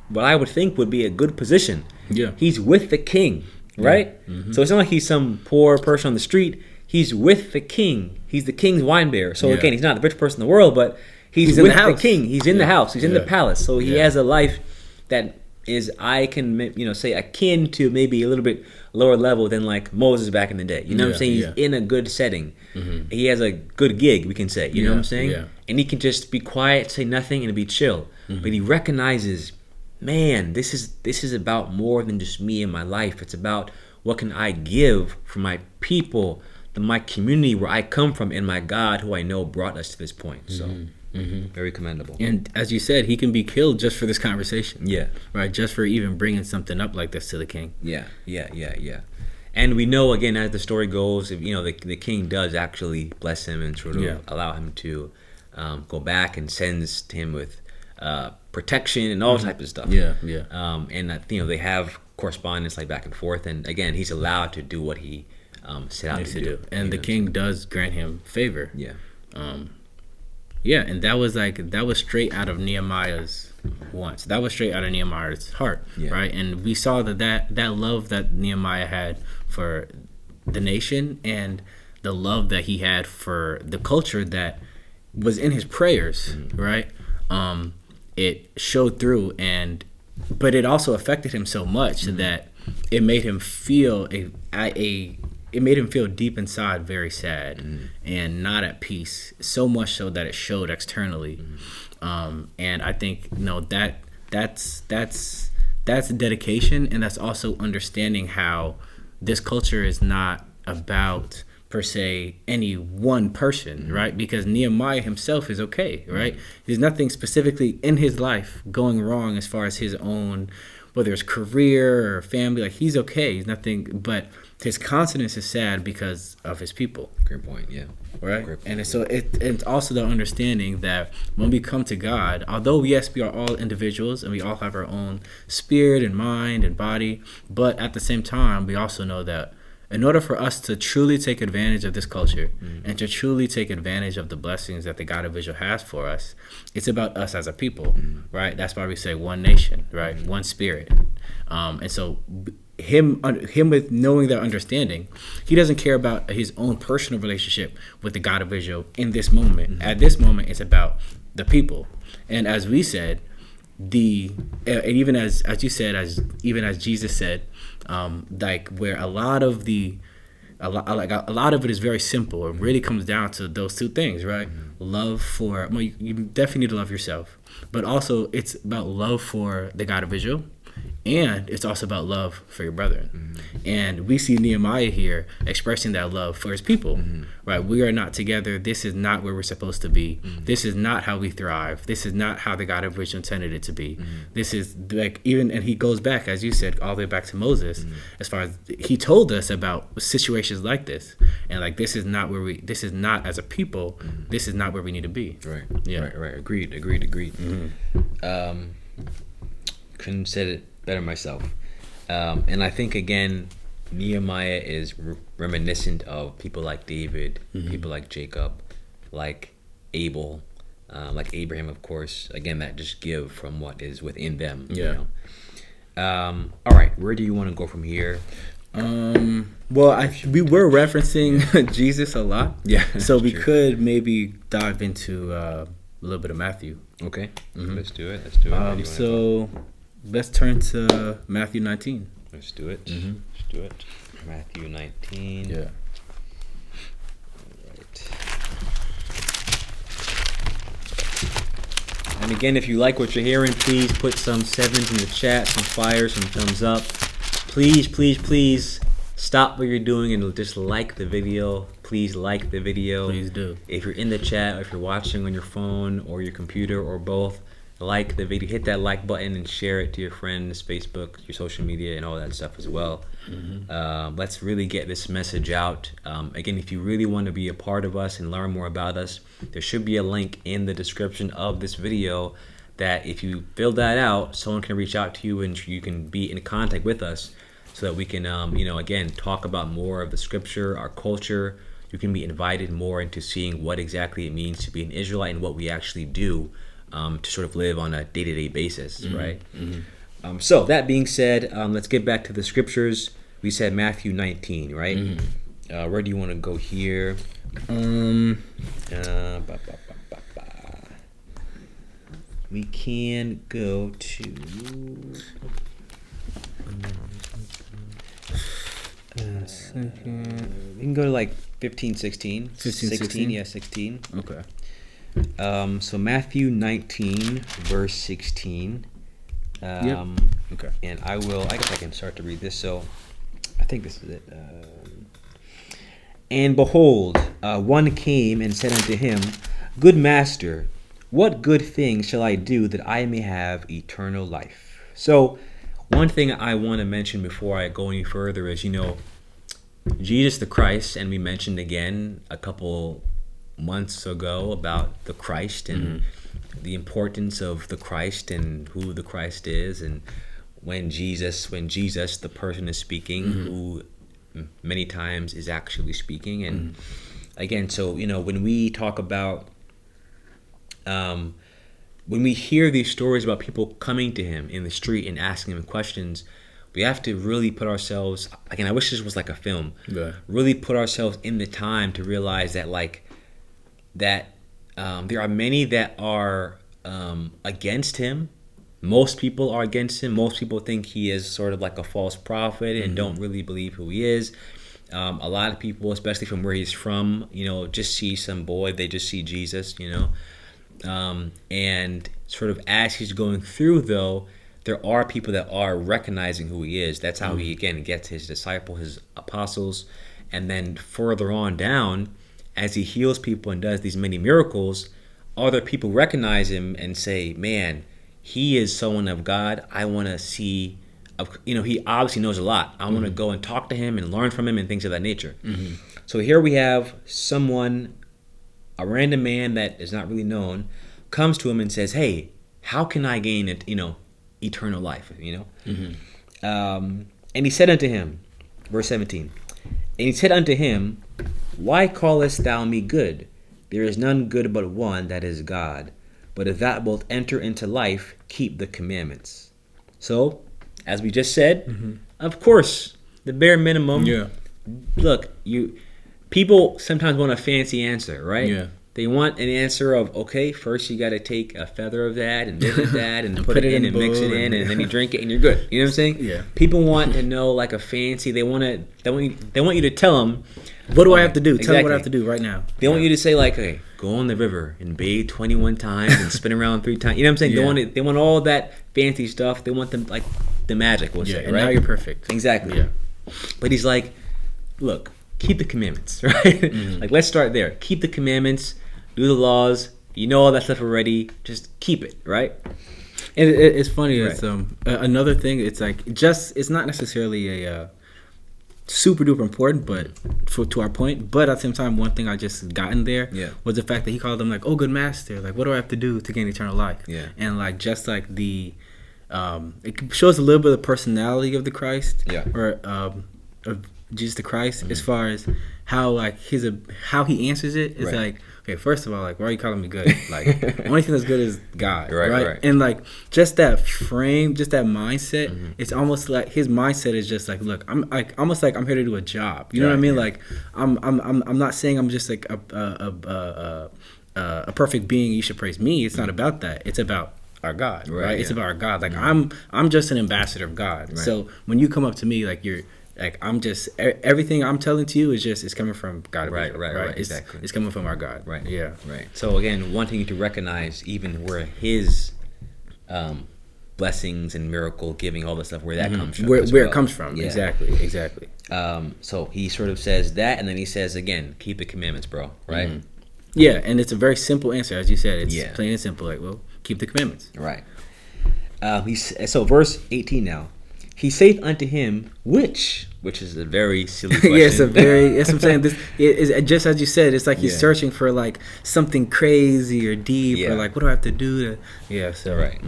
what I would think would be a good position. Yeah. He's with the king. Right? Mm-hmm. So it's not like he's some poor person on the street. He's with the king. He's the king's wine bearer. So again, he's not the rich person in the world, but he's with the king. He's in the house. He's in the palace. So he has a life that is, I can say, akin to maybe a little bit lower level than like Moses back in the day. You know what I'm saying? He's in a good setting. Mm-hmm. He has a good gig, we can say. You know what I'm saying? Yeah. And he can just be quiet, say nothing, and be chill. Mm-hmm. But he recognizes, man, this is about more than just me and my life. It's about what can I give for my people, my community where I come from and my God who I know brought us to this point. So very commendable. And as you said, he can be killed just for this conversation. Yeah. Right. Just for even bringing something up like this to the king. Yeah. And we know, again, as the story goes, the king does actually bless him and sort of allow him to go back and sends him with protection and all type of stuff. And that, they have correspondence like back and forth. And again, he's allowed to do what he set out to do. And the king does grant him favor. Yeah. And that was straight out of Nehemiah's wants. That was straight out of Nehemiah's heart, right? And we saw that love that Nehemiah had for the nation and the love that he had for the culture that was in his prayers, right? It showed through, but it also affected him so much that it made him feel it made him feel deep inside very sad and not at peace, so much so that it showed externally. And I think that's dedication, and that's also understanding how this culture is not about per se any one person, right? Because Nehemiah himself is okay, right? There's nothing specifically in his life going wrong as far as his own, whether it's career or family. Like, he's okay. He's nothing, but his conscience is sad because of his people. Great point. Yeah. Right. Great point. And so it's also the understanding that when we come to God, although yes, we are all individuals and we all have our own spirit and mind and body, but at the same time, we also know that in order for us to truly take advantage of this culture and to truly take advantage of the blessings that the God of Israel has for us, it's about us as a people, right? That's why we say one nation, right? One spirit. And so him with knowing that understanding, he doesn't care about his own personal relationship with the God of Israel in this moment. At this moment, it's about the people. And as we said, and even as you said, even as Jesus said, where a lot of it is very simple. It really comes down to those two things, right? Love for, you definitely need to love yourself, but also it's about love for the God of Israel, and it's also about love for your brethren. And we see Nehemiah here expressing that love for his people, right? We are not together. This is not where we're supposed to be. This is not how we thrive. This is not how the God of Israel intended it to be. This is and he goes back, as you said, all the way back to Moses, as far as he told us about situations like this. And this is not as a people, this is not where we need to be. Right. Yeah. Right. Agreed. Couldn't have said it better myself. And I think, again, Nehemiah is reminiscent of people like David, people like Jacob, like Abel, like Abraham, of course. Again, that just give from what is within them. Yeah. All right, where do you want to go from here? Well, we were referencing Jesus a lot. Yeah. So we could maybe dive into a little bit of Matthew. Okay. Let's do it. So let's turn to Matthew 19. Let's do it. Matthew 19. Yeah. All right. And again, if you like what you're hearing, please put some sevens in the chat, some fires, some thumbs up. Please stop what you're doing and just like the video. Please like the video. Please do. If you're in the chat, or if you're watching on your phone or your computer or both, like the video, hit that like button and share it to your friends, Facebook, your social media, and all that stuff as well. Let's really get this message out. Again, if you really want to be a part of us and learn more about us, there should be a link in the description of this video that if you fill that out, someone can reach out to you and you can be in contact with us so that we can, again, talk about more of the scripture, our culture. You can be invited more into seeing what exactly it means to be an Israelite and what we actually do to sort of live on a day-to-day basis, right? So that being said, let's get back to the scriptures. We said Matthew 19, right? Where do you want to go here? We can go to... we can go to 15, 16. 16? Yeah, 16. Okay. So Matthew 19, verse 16. Okay. And I guess I can start to read this. So I think this is it. And behold, one came and said unto him, Good master, what good thing shall I do that I may have eternal life? So, one thing I want to mention before I go any further is, Jesus the Christ, and we mentioned again a couple months ago about the Christ and the importance of the Christ and who the Christ is, and when Jesus, the person is speaking, who many times is actually speaking. And again, so when we talk about when we hear these stories about people coming to him in the street and asking him questions, we have to really put ourselves, again, I wish this was like a film, really put ourselves in the time to realize that there are many that are against him. Most people are against him. Most people think he is sort of like a false prophet and don't really believe who he is. A lot of people, especially from where he's from, just see some boy, they just see Jesus, and sort of as he's going through, though, there are people that are recognizing who he is. That's how he, again, gets his disciples, his apostles. And then further on down, as he heals people and does these many miracles, other people recognize him and say, man, he is someone of God. I want to see, he obviously knows a lot. I want to go and talk to him and learn from him and things of that nature. So here we have someone, a random man that is not really known, comes to him and says, hey, how can I gain it, eternal life, and he said unto him, verse 17, and he said unto him, why callest thou me good? There is none good but one, that is God. But if thou wilt enter into life, keep the commandments. So, as we just said, of course, the bare minimum. Look, people sometimes want a fancy answer, right? They want an answer of, okay, first you got to take a feather of that and this and that and put it in and mix it in, and then you drink it and you're good. You know what I'm saying? Yeah. People want to know like a fancy. They want you to tell them, what do I have to do? Exactly. Tell me what I have to do right now. They want you to say like, okay, go on the river and bathe 21 times and spin around 3 times. You know what I'm saying? They want all that fancy stuff. They want them like the magic, we'll say, and right? now you're perfect. Exactly. Yeah. But he's like, look, keep the commandments, right? Like, let's start there. Keep the commandments, do the laws. You know all that stuff already. Just keep it, right? And it's funny. Right. It's another thing. It's like it's not necessarily a super duper important, but to our point. But at the same time, one thing I just gotten there was the fact that he called them like, "Oh, good master, like what do I have to do to gain eternal life?" And like just like the it shows a little bit of the personality of the Christ, or of Jesus the Christ, as far as how like how he answers it. It's like, okay, first of all, like, why are you calling me good? Like, the only thing that's good is God, right? And like, just that frame, just that mindset, it's almost like his mindset is just like, look, I'm like almost like I'm here to do a job. You know what I mean? Like, I'm not saying I'm just like a perfect being. You should praise me. It's not about that. It's about our God, right? It's about our God. Like, I'm just an ambassador of God. So when you come up to me, like you're. Like, I'm just, everything I'm telling to you is coming from God. Right, exactly. It's coming from our God. Right. Yeah. Right. So again, wanting you to recognize even where his blessings and miracle giving, all the stuff, where that comes from. Where it comes from. Yeah. Exactly. So he sort of says that, and then he says again, keep the commandments, bro. Right. Yeah, and it's a very simple answer, as you said. It's plain and simple. Like, well, keep the commandments. Right. So verse 18 now. He saith unto him, which is a very silly question. That's what I'm saying. This is just as you said. It's like he's searching for like something crazy or deep, or like, what do I have to do to? So right.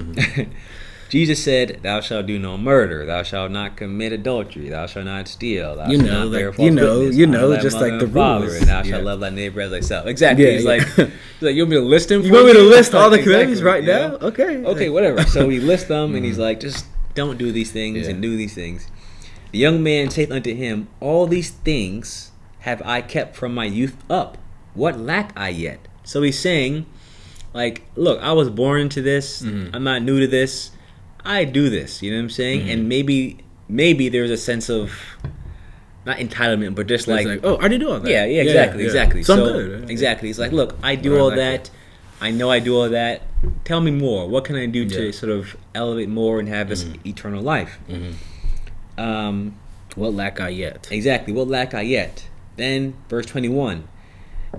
Jesus said, "Thou shalt do no murder. Thou shalt not commit adultery. Thou shalt not steal. Thou shalt not bear false witness. Just like the rules. And thou shalt love thy neighbor as thyself." Exactly. He's like, you want me to list them? You want me to list all the commandments right now? Okay, whatever. So he lists them, and he's like, just don't do these things and do these things. The young man saith unto him, all these things have I kept from my youth up. What lack I yet? So he's saying, like, look, I was born into this. I'm not new to this. I do this. You know what I'm saying? And maybe there's a sense of, not entitlement, but just like, oh, I did do all that. Yeah, exactly. So I'm good. Exactly. He's like, look, I do all that. I know I do all that. Tell me more. What can I do to sort of elevate more and have this eternal life? What lack I yet? Exactly. What lack I yet? Then, verse 21,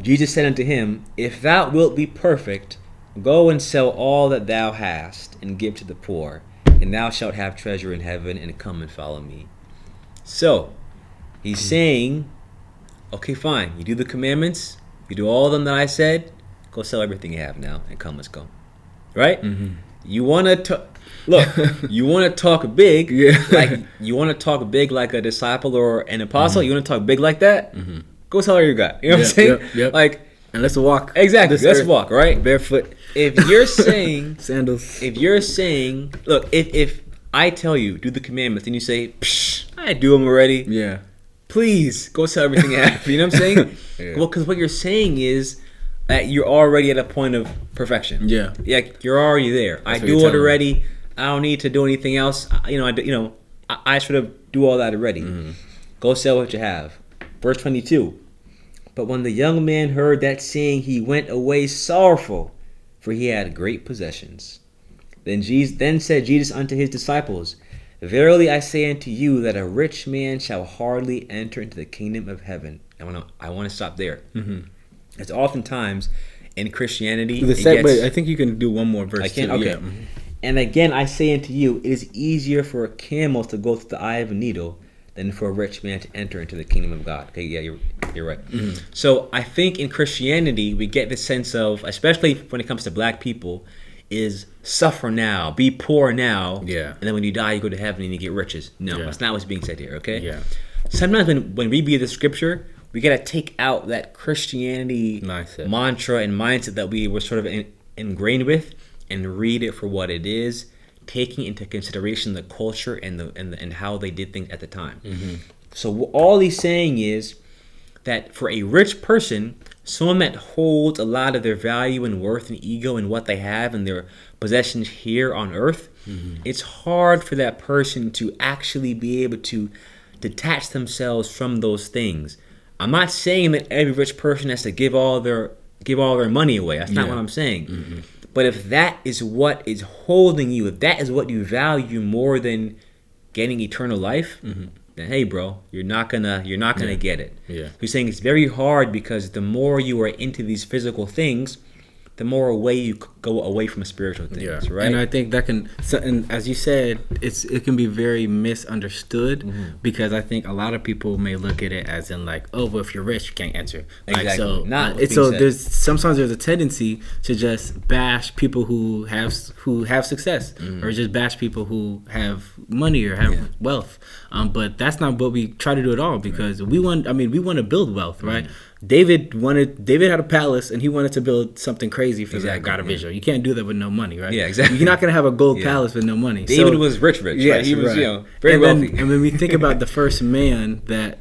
Jesus said unto him, If thou wilt be perfect, go and sell all that thou hast, and give to the poor, and thou shalt have treasure in heaven, and come and follow me. So, he's saying, okay, fine, you do the commandments, you do all of them that I said, go sell everything you have now, and come, let's go. Right? Mm-hmm. You want to look. You want to talk big, Yeah. like you want to talk big like a disciple or an apostle. You want to talk big like that. Go sell all you got. You know what I'm saying? Yep. Like, and let's walk. exactly. this Let's earth walk. Right. barefoot, If you're saying, sandals. if you're saying, look, if I tell you do the commandments and you say, Psh, I do them already. Yeah. Please go sell everything you have. You know what I'm saying? Yeah. Well, because what you're saying is that you're already at a point of perfection. Yeah. You're already there. That's I what do you're it telling me. already. I don't need to do anything else. I should have do all that already. Go sell what you have. Verse 22. But when the young man heard that saying, he went away sorrowful, for he had great possessions. Then said Jesus unto his disciples, Verily I say unto you that a rich man shall hardly enter into the kingdom of heaven. I want to stop there. It's oftentimes in Christianity. Wait, I think you can do one more verse. I can. too. Okay. Yeah. And again, I say unto you, it is easier for a camel to go through the eye of a needle than for a rich man to enter into the kingdom of God. Okay, yeah, you're right. So I think in Christianity, we get this sense of, especially when it comes to black people, is suffer now, be poor now, Yeah. and then when you die, you go to heaven and you get riches. No, Yeah. that's not what's being said here, okay? Yeah. Sometimes when we read the scripture, we got to take out that Christianity Mindset. mantra and mindset that we were sort of ingrained with and read it for what it is, taking into consideration the culture and how they did things at the time. So all he's saying is that for a rich person, someone that holds a lot of their value and worth and ego and what they have and their possessions here on earth, it's hard for that person to actually be able to detach themselves from those things. I'm not saying that every rich person has to give all their money away. That's not what I'm saying. But if that is what is holding you, if that is what you value more than getting eternal life, then hey, bro, you're not gonna get it. Yeah. You're saying it's very hard because the more you are into these physical things, the more away you go away from spiritual things, right? And I think that can, and as you said, it can be very misunderstood because I think a lot of people may look at it as in like, oh, well, if you're rich, you can't enter. Like, Exactly. so, Not what's so being said. there's a tendency to just bash people who have success or just bash people who have money or have wealth. But that's not what we try to do at all because we want to build wealth, right? David had a palace and he wanted to build something crazy for that God of Israel. You can't do that with no money, right? Yeah, exactly. You're not gonna have a gold palace with no money. David was rich, Yes, right? He was, right. very wealthy. And when we think about the first man that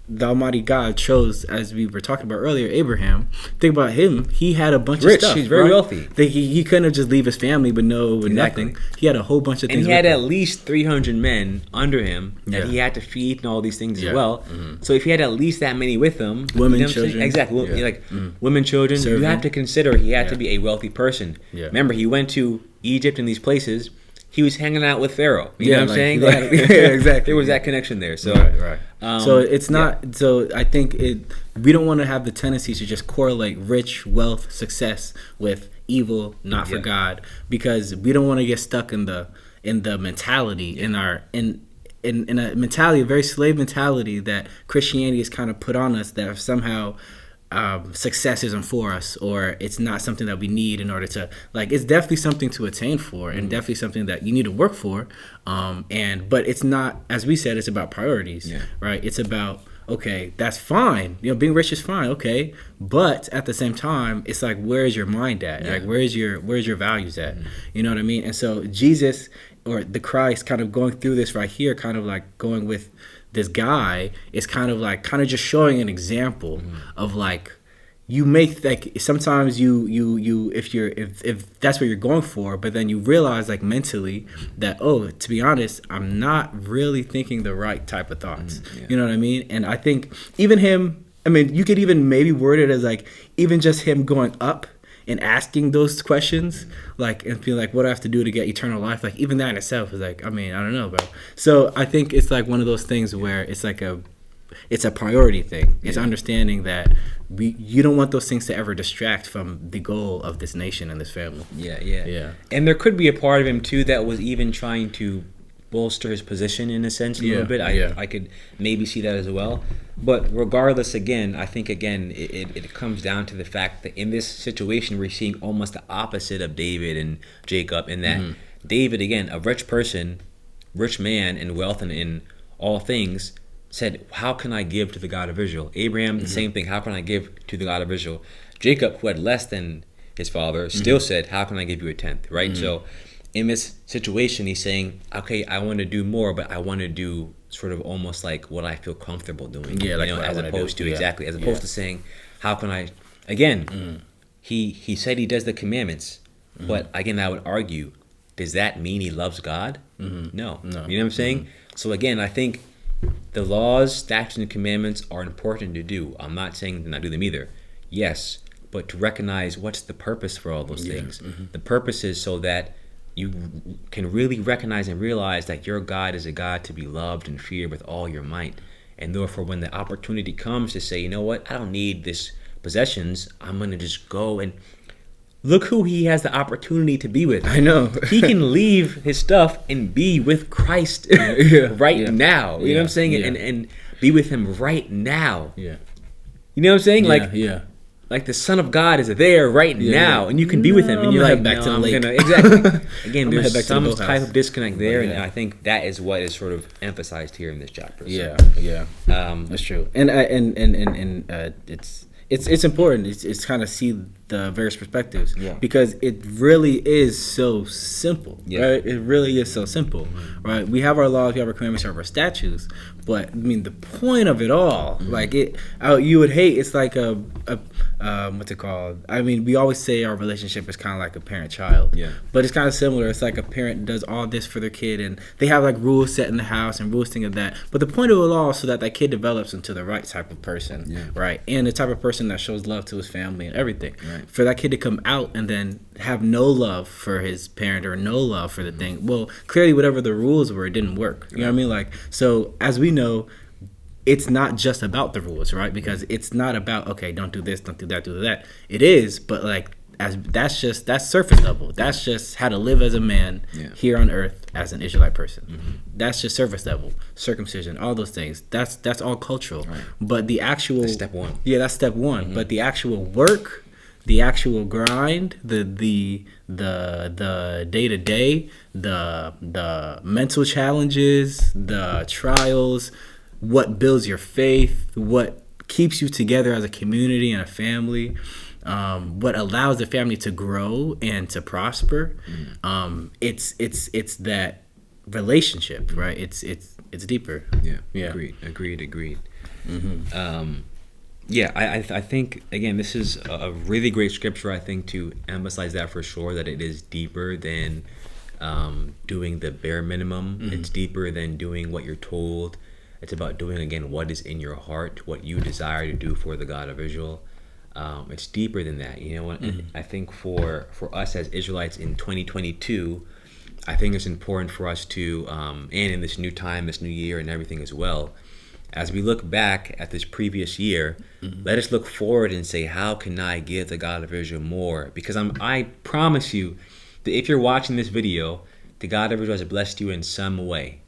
the Almighty God chose, as we were talking about earlier, Abraham. Think about him. He had a bunch of stuff. He's very wealthy. He couldn't just leave his family with Exactly. nothing. He had a whole bunch of things. And he had at least 300 men under him that Yeah. he had to feed and all these things Yeah. as well. So if he had at least that many with him, Women, you know what I'm saying? children. Exactly. Yeah. Women, children. You Servant. have to consider he had Yeah. to be a wealthy person. Yeah. Remember, he went to Egypt and these places. He was hanging out with Pharaoh. You know what I'm saying? Exactly. There was that connection there. So, right. So it's not. So I think we don't want to have the tendency to just correlate rich, wealth, success with evil, not for God, because we don't want to get stuck in the mentality in a mentality, a very slave mentality that Christianity has kind of put on us, that somehow success isn't for us, or it's not something that we need in order to, like, it's definitely something to attain for and definitely something that you need to work for, but it's not, as we said, it's about priorities, right? It's about, okay, that's fine, being rich is fine, okay, but at the same time, it's like, where is your mind at? Like, where's your values at? You know what I mean? And so Jesus, or the Christ, kind of going through this right here, kind of like going with this guy, is kind of just showing an example of, like, you make, like, sometimes you if that's what you're going for, but then you realize, like, mentally that, oh, to be honest, I'm not really thinking the right type of thoughts. You know what I mean? And I think even him, I mean, you could even maybe word it as, like, even just him going up and asking those questions, like, and being like, what do I have to do to get eternal life? Like, even that in itself is like, I mean, I don't know, bro. So I think it's like one of those things where it's like it's a priority thing. It's understanding that you don't want those things to ever distract from the goal of this nation and this family. Yeah. And there could be a part of him too that was even trying to bolster his position in a sense a little bit. I could maybe see that as well. But regardless, again, I think it comes down to the fact that in this situation we're seeing almost the opposite of David and Jacob, in that David, again, a rich person, rich man in wealth and in all things, said, how can I give to the God of Israel? Abraham, the same thing. How can I give to the God of Israel? Jacob, who had less than his father, still said, how can I give you a tenth? Right? So in this situation, he's saying, okay, I want to do more, but I want to do sort of almost like what I feel comfortable doing. Yeah, like as opposed to saying, how can I, again, he said he does the commandments, but again, I would argue, does that mean he loves God? No. You know what I'm saying? So again, I think the laws, statutes, and commandments are important to do. I'm not saying to not do them either. Yes, but to recognize what's the purpose for all those things. The purpose is so that you can really recognize and realize that your God is a God to be loved and feared with all your might. And therefore, when the opportunity comes to say, you know what, I don't need this possessions, I'm going to just go and look who he has the opportunity to be with. I know. He can leave his stuff and be with Christ now. You know what I'm saying? And be with him right now. Yeah. You know what I'm saying? Like the Son of God is there right now, and you can be with him. And you're like, back to the lake. Exactly. Again, there's some the type of disconnect there, and I think that is what is sort of emphasized here in this chapter. So. That's true. And it's important. It's kind of see the various perspectives, because it really is so simple, right? It really is so simple, right? We have our laws, we have our commandments, we have our statutes, but I mean the point of it all, like you would hate. It's like a what's it called? I mean, we always say our relationship is kind of like a parent-child, but it's kind of similar. It's like a parent does all this for their kid, and they have like rules set in the house and rules thing of that. But the point of it all is so that that kid develops into the right type of person, right? And the type of person that shows love to his family and everything. For that kid to come out and then have no love for his parent or no love for the thing, well, clearly whatever the rules were, it didn't work. You know what I mean? Like, so as we know, it's not just about the rules, right? Because it's not about, okay, don't do this, don't do that, do that. It is, but like, that's surface level. That's just how to live as a man here on earth as an Israelite person. That's just surface level. Circumcision, all those things. That's all cultural. But the actual, that's step one. Yeah, that's step one. But the actual work, the actual grind, the day to day, the mental challenges, the trials, what builds your faith, what keeps you together as a community and a family, what allows the family to grow and to prosper. It's that relationship, right? It's deeper. Agreed. I think, again, this is a really great scripture, I think, to emphasize that for sure, that it is deeper than doing the bare minimum. It's deeper than doing what you're told. It's about doing, again, what is in your heart, what you desire to do for the God of Israel. It's deeper than that. You know, I think for us as Israelites in 2022, I think it's important for us to, and in this new time, this new year and everything as well, as we look back at this previous year, let us look forward and say, how can I give the God of Israel more? Because I promise you that if you're watching this video, the God of Israel has blessed you in some way.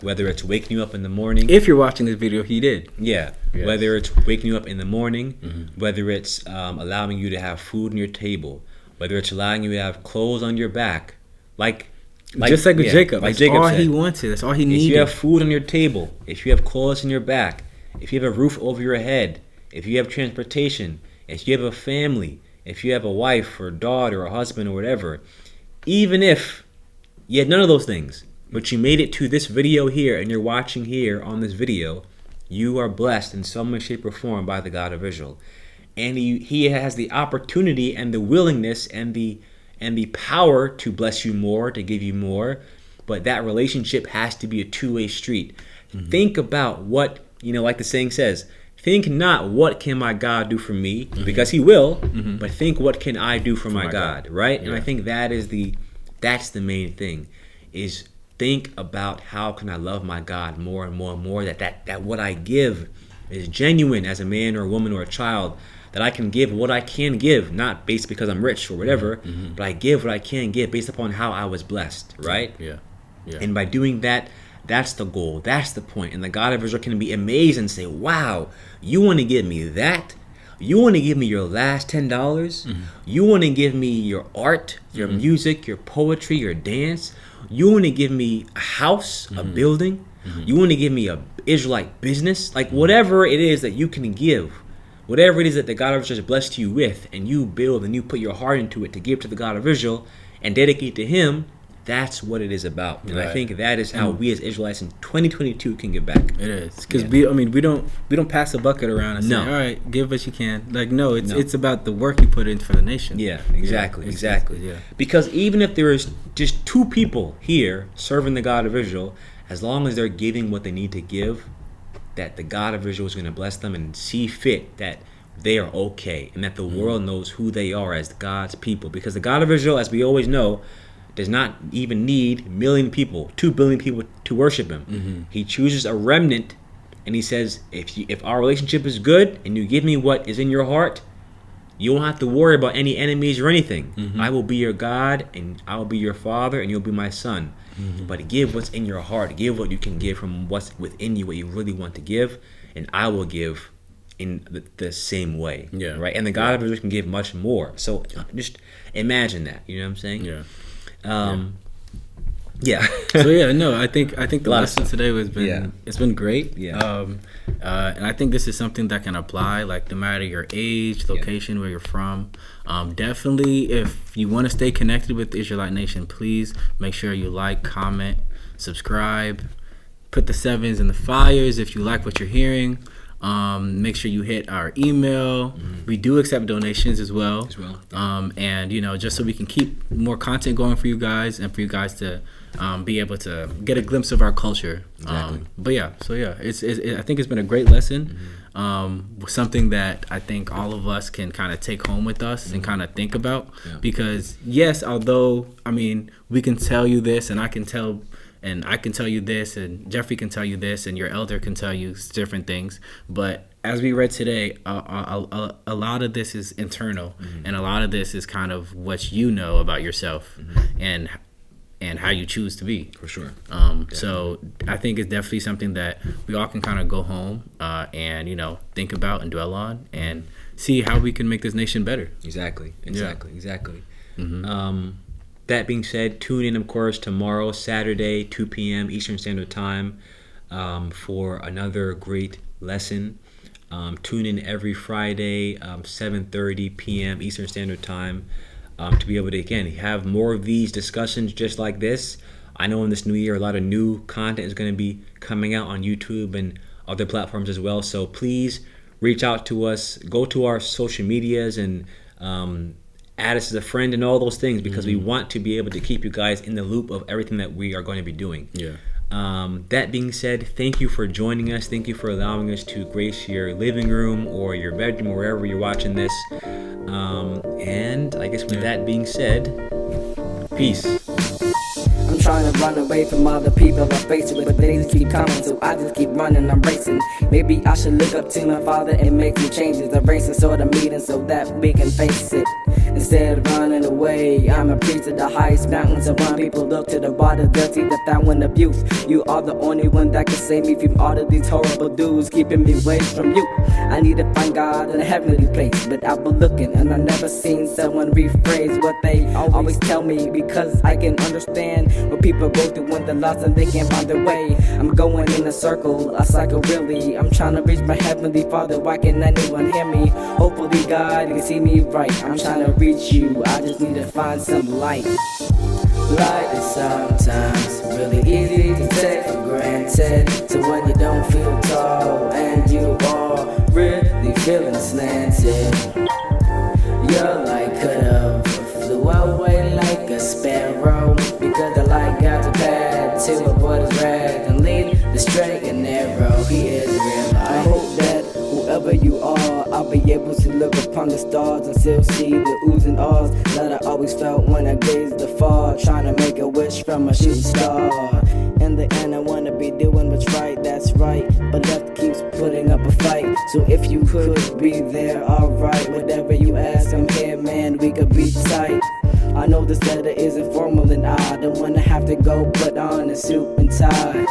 Whether it's waking you up in the morning. If you're watching this video, he did. Yeah. Yes. Whether it's waking you up in the morning, whether it's allowing you to have food on your table, whether it's allowing you to have clothes on your back, just like with Jacob. That's Jacob all said. He wanted. That's all he needed. If you have food on your table, if you have clothes on your back, if you have a roof over your head, if you have transportation, if you have a family, if you have a wife or daughter or husband or whatever, even if you had none of those things, but you made it to this video here and you're watching here on this video, you are blessed in some way, shape, or form by the God of Israel. And he has the opportunity and the willingness and the power to bless you more, to give you more. But that relationship has to be a two-way street. Think about what, like the saying says, think not what can my God do for me, because he will, but think what can I do for my God, right? And I think that's the main thing, is think about how can I love my God more and more and more, that what I give is genuine as a man or a woman or a child, that I can give what I can give, not based because I'm rich or whatever, but I give what I can give based upon how I was blessed, right? Yeah. And by doing that, that's the goal, that's the point. And the God of Israel can be amazed and say, wow, you want to give me that? You want to give me your last $10? You want to give me your art, your music, your poetry, your dance? You want to give me a house, a building? You want to give me a Israelite business? Like whatever it is that you can give, whatever it is that the God of Israel has blessed you with, and you build and you put your heart into it to give to the God of Israel and dedicate to Him, that's what it is about. And I think that is how we as Israelites in 2022 can give back. It is, because we don't pass a bucket around and say, all right, give what you can. Like, no, it's about the work you put in for the nation. Yeah, exactly. Yeah. Because even if there is just 2 people here serving the God of Israel, as long as they're giving what they need to give, that the God of Israel is going to bless them and see fit that they are okay, and that the world knows who they are as God's people. Because the God of Israel, as we always know, does not even need 1 million people, 2 billion people to worship Him. He chooses a remnant, and He says, if our relationship is good and you give me what is in your heart, you won't have to worry about any enemies or anything. I will be your God, and I will be your father, and you'll be my son. But give what's in your heart. Give what you can give from what's within you, what you really want to give, and I will give in the same way. Right? And the God of Israel can give much more. So just imagine that. You know what I'm saying? So I think the lesson today has been it's been great. And I think this is something that can apply, like, no matter your age, location, where you're from. Definitely, if you want to stay connected with the Israelite Nation, please make sure you like, comment, subscribe, put the 7s in the fires if you like what you're hearing. Make sure you hit our email. We do accept donations as well. And just so we can keep more content going for you guys, and for you guys to be able to get a glimpse of our culture. I think it's been a great lesson. Something that I think all of us can kind of take home with us and kind of think about. Because yes, although we can tell you this, and I can tell you this, and Jeffrey can tell you this, and your elder can tell you different things. But as we read today, a lot of this is internal, and a lot of this is kind of what you know about yourself, and how you choose to be. For sure. So I think it's definitely something that we all can kind of go home and think about and dwell on, and see how we can make this nation better. Exactly. That being said, tune in, of course, tomorrow, Saturday, 2 p.m. Eastern Standard Time, for another great lesson. Tune in every Friday, 7:30 p.m. Eastern Standard Time, to be able to, again, have more of these discussions just like this. I know in this new year, a lot of new content is going to be coming out on YouTube and other platforms as well. So please reach out to us. Go to our social medias and add us as a friend and all those things, because we want to be able to keep you guys in the loop of everything that we are going to be doing. That being said, thank you for joining us. Thank you for allowing us to grace your living room or your bedroom or wherever you're watching this. And I guess with that being said, peace. I'm trying to run away from all the people I face it, but they just keep coming, so I just keep running, I'm racing. Maybe I should look up to my father and make some changes, arrange some sort of meeting so that we can face it. Instead of running away, I'm a priest of the highest mountains. And when people look to the bottom, they'll see that I win abuse. You are the only one that can save me from all of these horrible dudes keeping me away from you. I need to find God in a heavenly place, but I've been looking and I've never seen someone rephrase what they always tell me, because I can understand what people go through when they're lost and they can't find their way. I'm going in a circle, a cycle really. I'm trying to reach my heavenly Father, why can't anyone hear me? Hopefully God can see me right. I'm trying to reach you, I just need to find some light. Light is sometimes really easy to take for granted. So when you don't feel tall and you are really feeling slanted, your light could've flew away like a sparrow, because the light got to pad to avoid his wrath and lead the straight and narrow. He is real. I hope that whoever you are, I'll be able to look upon the stars and still see the oohs and ahs that I always felt when I gazed afar, trying to make a wish from a shooting star. could be there, alright. Whatever you ask, I'm here, man, we could be tight. I know this letter isn't formal and I don't wanna have to go put on a suit and tie.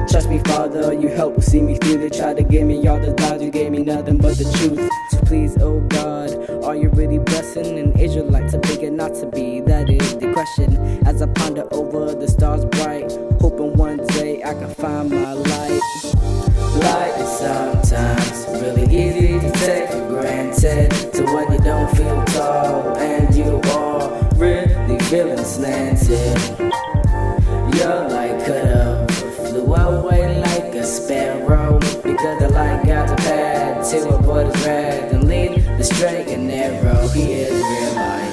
Trust me, Father, you help see me through. They try to give me all the lies, you gave me nothing but the truth. So please, oh God, are you really blessing an Israelite to big and not to be? That is the question. As I ponder over the stars bright, hoping one day I can find my light. Light is sometimes really easy to take for granted, to when you don't feel tall and you are really feeling slanted. Your light could've flew away like a sparrow, because the light got the path to avoid his wrath and lead the straight and narrow. He is real light.